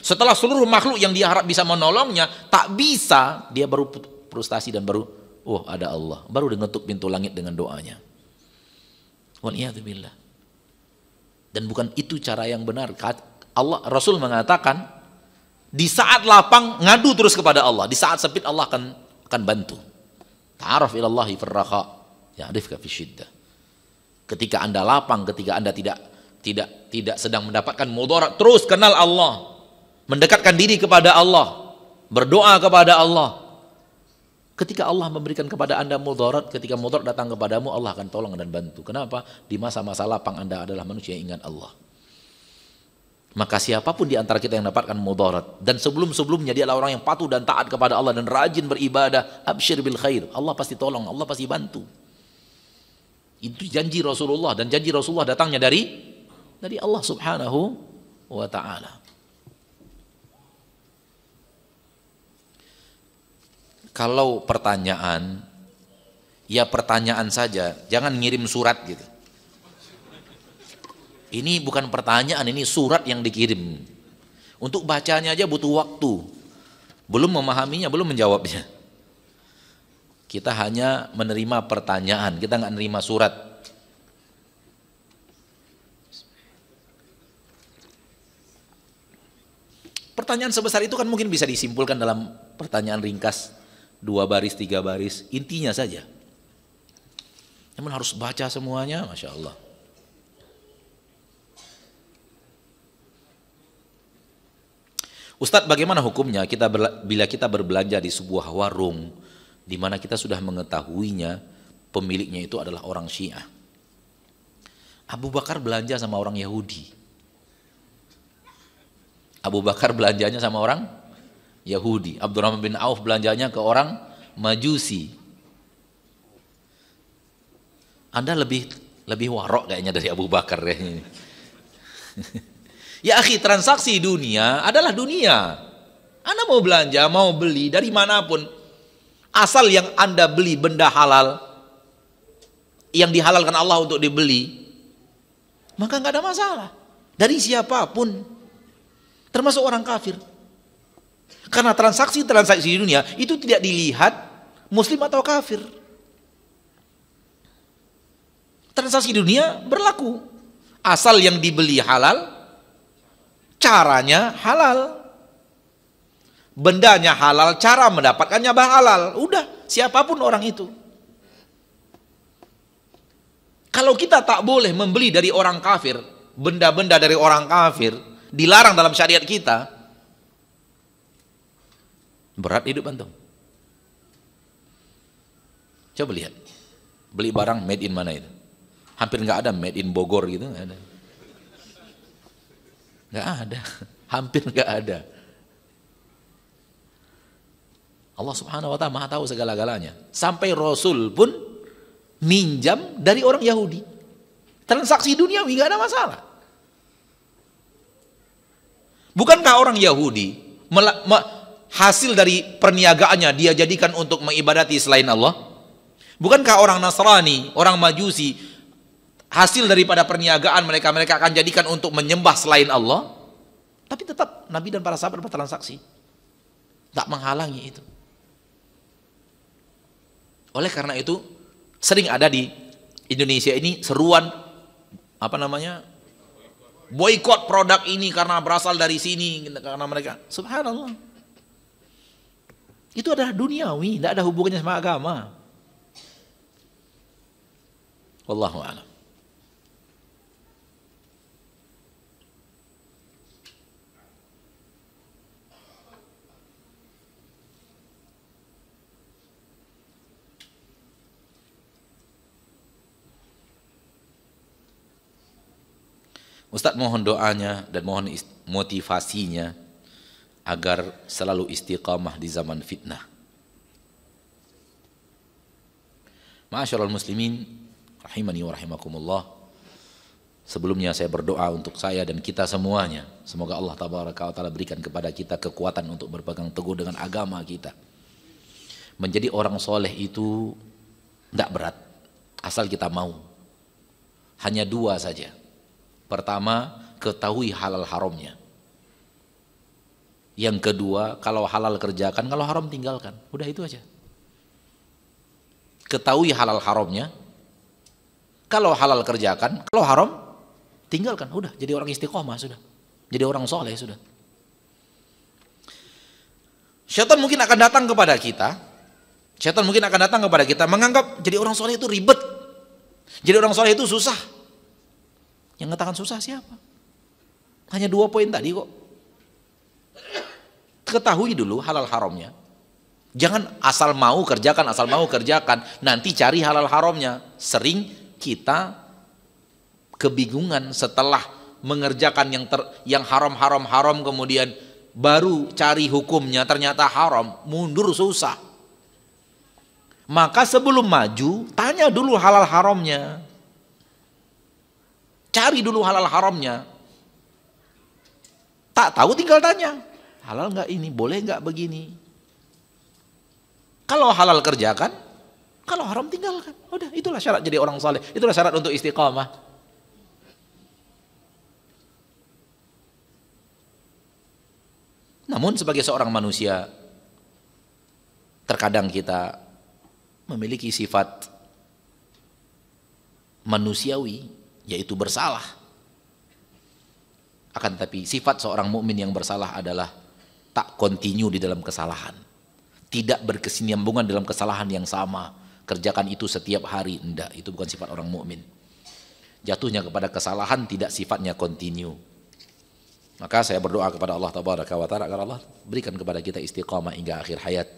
Setelah seluruh makhluk yang dia harap bisa menolongnya tak bisa, dia baru frustasi dan baru, oh ada Allah. Baru dia ngetuk pintu langit dengan doanya. Waliyadzubillah. Dan bukan itu cara yang benar. Allah, Rasul mengatakan, di saat lapang ngadu terus kepada Allah, di saat sempit Allah akan bantu. Ta'aruf ilallahi firraha ya'rifka fi syiddah. Ketika Anda lapang, ketika Anda tidak sedang mendapatkan mudarat, terus kenal Allah, mendekatkan diri kepada Allah, berdoa kepada Allah. Ketika Allah memberikan kepada Anda mudarat, ketika mudarat datang kepadamu, Allah akan tolong dan bantu. Kenapa? Di masa-masa lapang Anda adalah manusia yang ingat Allah. Maka siapapun di antara kita yang dapatkan mudarat, dan sebelum-sebelumnya dia adalah orang yang patuh dan taat kepada Allah dan rajin beribadah, absyir bil khair, Allah pasti tolong, Allah pasti bantu. Itu janji Rasulullah, dan janji Rasulullah datangnya dari Allah subhanahu wa ta'ala. Kalau pertanyaan, ya pertanyaan saja, jangan ngirim surat gitu. Ini bukan pertanyaan, ini surat yang dikirim. Untuk bacanya aja butuh waktu. Belum memahaminya, belum menjawabnya. Kita hanya menerima pertanyaan, kita nggak menerima surat. Pertanyaan sebesar itu kan mungkin bisa disimpulkan dalam pertanyaan ringkas, 2 baris, 3 baris, intinya saja. Namun harus baca semuanya, Masya Allah. Ustadz, bagaimana hukumnya bila kita berbelanja di sebuah warung di mana kita sudah mengetahuinya pemiliknya itu adalah orang Syiah? Abu Bakar belanja sama orang Yahudi. Abu Bakar belanjanya sama orang Yahudi. Abdurrahman bin Auf belanjanya ke orang Majusi. Anda lebih warok kayaknya dari Abu Bakar kayaknya. Ya akhi, transaksi dunia adalah dunia. Anda mau belanja, mau beli dari manapun, asal yang Anda beli benda halal, yang dihalalkan Allah untuk dibeli, maka nggak ada masalah. Dari siapapun, termasuk orang kafir. Karena transaksi di dunia itu tidak dilihat muslim atau kafir. Transaksi dunia berlaku. Asal yang dibeli halal, caranya halal, bendanya halal, cara mendapatkannya halal. Udah, siapapun orang itu. Kalau kita tak boleh membeli dari orang kafir, benda-benda dari orang kafir, dilarang dalam syariat kita, berat hidup antum. Coba lihat, beli barang made in mana itu? Hampir nggak ada made in Bogor gitu, nggak ada. Nggak ada, hampir nggak ada. Allah subhanahu wa ta'ala maha tahu segala-galanya. Sampai Rasul pun minjam dari orang Yahudi. Transaksi duniawi nggak ada masalah. Bukankah orang Yahudi hasil dari perniagaannya dia jadikan untuk mengibadati selain Allah? Bukankah orang Nasrani, orang Majusi, hasil daripada perniagaan mereka akan jadikan untuk menyembah selain Allah? Tapi tetap Nabi dan para sahabat bertransaksi, tak menghalangi itu. Oleh karena itu sering ada di Indonesia ini seruan boikot produk ini karena berasal dari sini, karena mereka, subhanallah, itu adalah duniawi, tidak ada hubungannya sama agama. Wallahu a'lam. Ustadz, mohon doanya dan mohon motivasinya agar selalu istiqamah di zaman fitnah. Ma'asyiral muslimin rahimani wa rahimakumullah. Sebelumnya saya berdoa untuk saya dan kita semuanya. Semoga Allah Tabaraka wa Ta'ala berikan kepada kita kekuatan untuk berpegang teguh dengan agama kita. Menjadi orang soleh itu tidak berat, asal kita mau. Hanya dua saja. Pertama, ketahui halal haramnya. Yang kedua, kalau halal kerjakan, kalau haram tinggalkan. Udah itu aja. Ketahui halal haramnya. Kalau halal kerjakan, kalau haram tinggalkan. Udah, jadi orang istiqomah sudah. Jadi orang soleh sudah. Syaitan mungkin akan datang kepada kita. Syaitan mungkin akan datang kepada kita menganggap jadi orang soleh itu ribet. Jadi orang soleh itu susah. Yang mengatakan susah siapa? Hanya 2 poin tadi kok. Ketahui dulu halal haramnya. Jangan asal mau kerjakan, nanti cari halal haramnya. Sering kita kebingungan setelah mengerjakan yang haram kemudian baru cari hukumnya ternyata haram, mundur susah. Maka sebelum maju, tanya dulu halal haramnya. Cari dulu halal haramnya. Tak tahu tinggal tanya. Halal enggak ini, boleh enggak begini. Kalau halal kerjakan, kalau haram tinggalkan. Udah, itulah syarat jadi orang saleh. Itulah syarat untuk istiqamah. Namun sebagai seorang manusia, terkadang kita memiliki sifat manusiawi, yaitu bersalah. Akan tetapi sifat seorang mukmin yang bersalah adalah tak kontinu di dalam kesalahan, tidak berkesinambungan dalam kesalahan yang sama, kerjakan itu setiap hari. Enggak, itu bukan sifat orang mukmin. Jatuhnya kepada kesalahan tidak sifatnya kontinu. Maka saya berdoa kepada Allah Tabaraka wa Ta'ala agar Allah berikan kepada kita istiqamah hingga akhir hayat.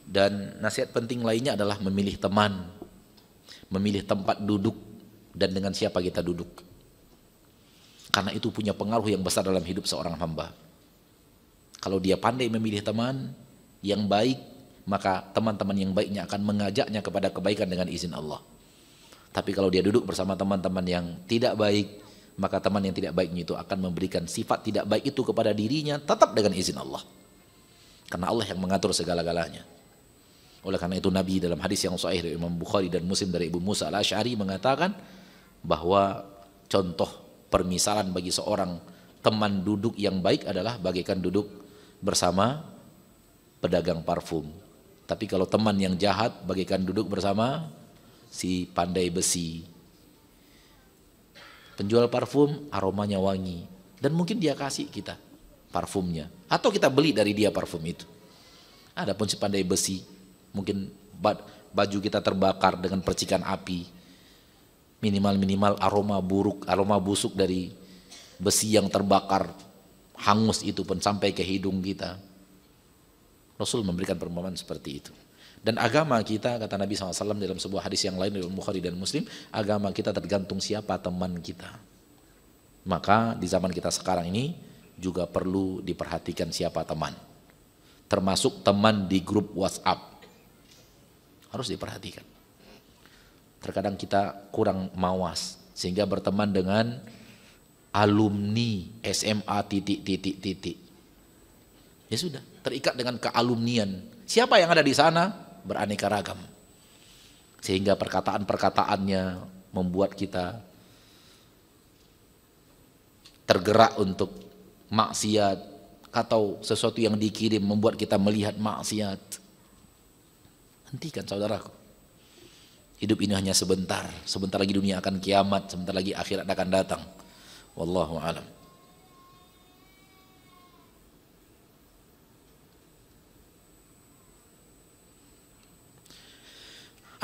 Dan nasihat penting lainnya adalah memilih teman, memilih tempat duduk, dan dengan siapa kita duduk. Karena itu punya pengaruh yang besar dalam hidup seorang hamba. Kalau dia pandai memilih teman yang baik, maka teman-teman yang baiknya akan mengajaknya kepada kebaikan dengan izin Allah. Tapi kalau dia duduk bersama teman-teman yang tidak baik, maka teman yang tidak baiknya itu akan memberikan sifat tidak baik itu kepada dirinya tetap dengan izin Allah. Karena Allah yang mengatur segala-galanya. Oleh karena itu Nabi dalam hadis yang sahih dari Imam Bukhari dan Muslim dari Ibu Musa al-Asy'ari mengatakan bahwa contoh permisalan bagi seorang teman duduk yang baik adalah bagaikan duduk bersama pedagang parfum. Tapi kalau teman yang jahat bagaikan duduk bersama si pandai besi. Penjual parfum aromanya wangi dan mungkin dia kasih kita parfumnya atau kita beli dari dia parfum itu. Adapun si pandai besi, mungkin baju kita terbakar dengan percikan api, minimal aroma buruk, aroma busuk dari besi yang terbakar hangus itu pun sampai ke hidung kita. Rasul memberikan perumpamaan seperti itu. Dan agama kita, kata Nabi SAW dalam sebuah hadis yang lain dari Bukhari dan Muslim, agama kita tergantung siapa teman kita. Maka di zaman kita sekarang ini juga perlu diperhatikan siapa teman. Termasuk teman di grup WhatsApp. Harus diperhatikan. Terkadang kita kurang mawas sehingga berteman dengan alumni SMA ... Ya sudah, terikat dengan kealumnian. Siapa yang ada di sana beraneka ragam. Sehingga perkataan-perkataannya membuat kita tergerak untuk maksiat, atau sesuatu yang dikirim membuat kita melihat maksiat. Hentikan saudaraku. Hidup ini hanya sebentar. Sebentar lagi dunia akan kiamat, sebentar lagi akhirat akan datang. Wallahu a'lam.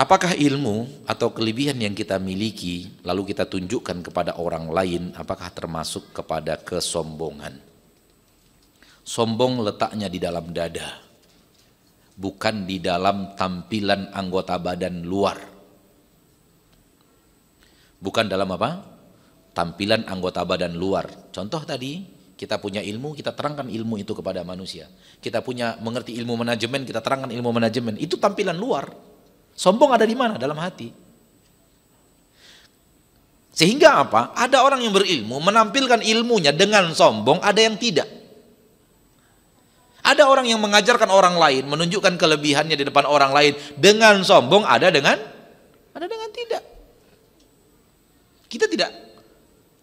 Apakah ilmu atau kelebihan yang kita miliki lalu kita tunjukkan kepada orang lain, apakah termasuk kepada kesombongan? Sombong letaknya di dalam dada, bukan di dalam tampilan anggota badan luar. Bukan dalam apa? Tampilan anggota badan luar. Contoh tadi, kita punya ilmu, kita terangkan ilmu itu kepada manusia. Kita punya mengerti ilmu manajemen, kita terangkan ilmu manajemen. Itu tampilan luar. Sombong ada di mana? Dalam hati. Sehingga apa? Ada orang yang berilmu menampilkan ilmunya dengan sombong, ada yang tidak. Ada orang yang mengajarkan orang lain, menunjukkan kelebihannya di depan orang lain dengan sombong, ada dengan tidak. Kita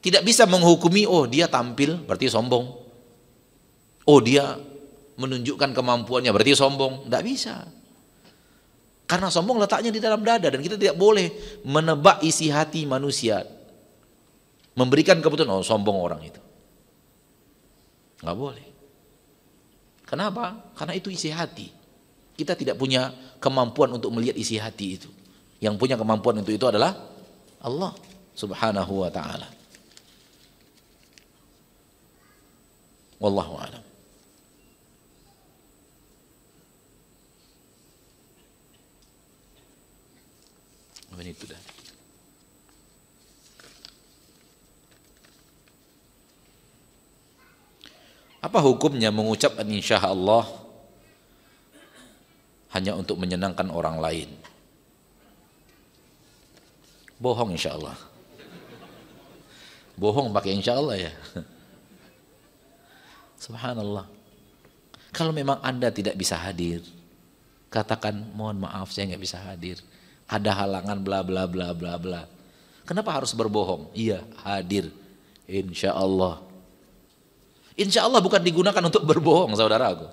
tidak bisa menghukumi, oh dia tampil berarti sombong. Oh dia menunjukkan kemampuannya berarti sombong. Tidak bisa. Karena sombong letaknya di dalam dada dan kita tidak boleh menebak isi hati manusia. Memberikan keputusan, oh sombong orang itu. Nggak boleh. Kenapa? Karena itu isi hati. Kita tidak punya kemampuan untuk melihat isi hati itu. Yang punya kemampuan untuk itu adalah Allah Subhanahu wa ta'ala. Wallahu a'lam. Apa ini sudah? Apa hukumnya mengucapkan insya Allah hanya untuk menyenangkan orang lain? Bohong insya Allah. Bohong pakai insya Allah ya. Subhanallah. Kalau memang Anda tidak bisa hadir, katakan mohon maaf saya nggak bisa hadir. Ada halangan bla bla bla bla bla. Kenapa harus berbohong? Iya, hadir. Insya Allah. Insya Allah bukan digunakan untuk berbohong, saudaraku.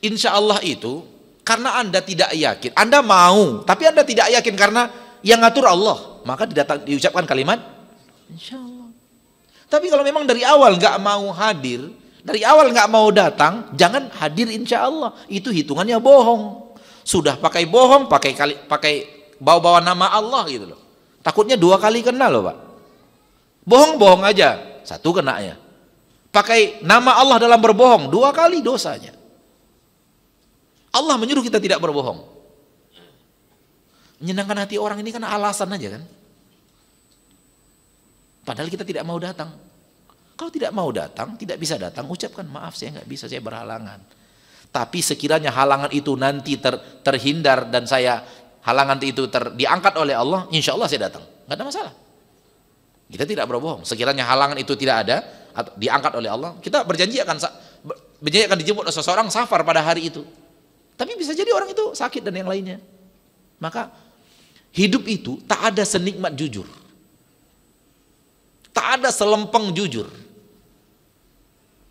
Insya Allah itu karena Anda tidak yakin. Anda mau, tapi Anda tidak yakin karena yang ngatur Allah. Maka diucapkan kalimat insya Allah. Tapi kalau memang dari awal nggak mau hadir, dari awal nggak mau datang, jangan hadir insya Allah. Itu hitungannya bohong. Sudah pakai bohong, pakai bawa-bawa nama Allah gitu loh. Takutnya 2 kali kena loh Pak. Bohong-bohong aja, 1 kena ya. Pakai nama Allah dalam berbohong 2 kali dosanya. Allah menyuruh kita tidak berbohong. Menyenangkan hati orang ini kan alasan aja kan. Padahal kita tidak mau datang. Kalau tidak mau datang, tidak bisa datang, ucapkan maaf saya nggak bisa, saya berhalangan. Tapi sekiranya halangan itu nanti terhindar dan halangan itu diangkat oleh Allah, insya Allah saya datang. Nggak ada masalah. Kita tidak berbohong. Sekiranya halangan itu tidak ada, atau diangkat oleh Allah, kita berjanji akan dijemput oleh seseorang safar pada hari itu. Tapi bisa jadi orang itu sakit dan yang lainnya. Maka hidup itu tak ada senikmat jujur, tak ada selempeng jujur,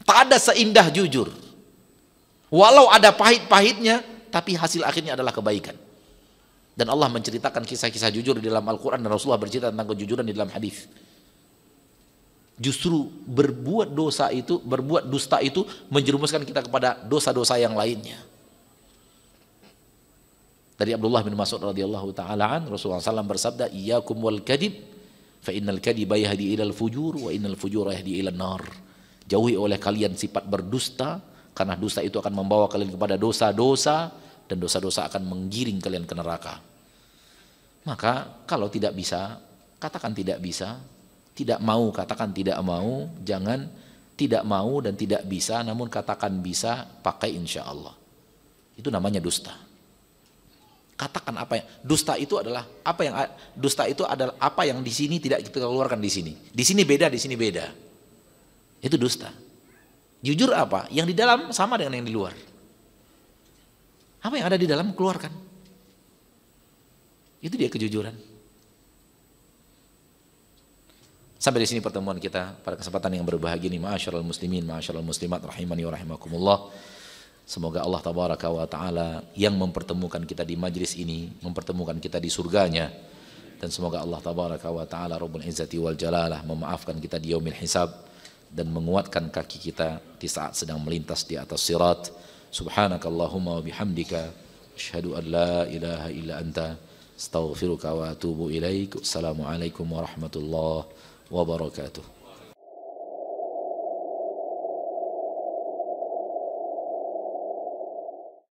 tak ada seindah jujur. Walau ada pahit-pahitnya, tapi hasil akhirnya adalah kebaikan. Dan Allah menceritakan kisah-kisah jujur di dalam Al-Quran, dan Rasulullah bercerita tentang kejujuran di dalam hadis. Justru berbuat dusta itu menjerumuskan kita kepada dosa-dosa yang lainnya. Dari Abdullah bin Mas'ud radhiyallahu taala an, Rasulullah SAW bersabda, "Iyyakum wal kadhib, fa innal kadhiba yahdi ilal fujur wa innal fujura yahdi ilan nar." Jauhi oleh kalian sifat berdusta, karena dusta itu akan membawa kalian kepada dosa-dosa, dan dosa-dosa akan menggiring kalian ke neraka. Maka kalau tidak bisa, katakan tidak bisa. Tidak mau, katakan tidak mau. Jangan tidak mau dan tidak bisa, namun katakan bisa, pakai insya Allah. Itu namanya dusta. Katakan apa yang dusta itu adalah apa yang di sini tidak kita keluarkan di sini. Di sini beda, di sini beda. Itu dusta. Jujur apa? Yang di dalam sama dengan yang di luar. Apa yang ada di dalam keluarkan. Itu dia kejujuran. Sampai di sini pertemuan kita pada kesempatan yang berbahagia ini. Ma'asyiral muslimin, ma'asyiral muslimat, rahimani wa rahimakumullah. Semoga Allah tabaraka wa ta'ala yang mempertemukan kita di majlis ini, mempertemukan kita di surganya. Dan semoga Allah tabaraka wa ta'ala Rabbul Izzati wal Jalalah memaafkan kita di yaumil hisab, dan menguatkan kaki kita di saat sedang melintas di atas sirat. Subhanakallahumma wa bihamdika, asyhadu an la ilaha illa anta, astaghfiruka wa atubu ilaik. Assalamualaikum warahmatullahi wabarakatuh.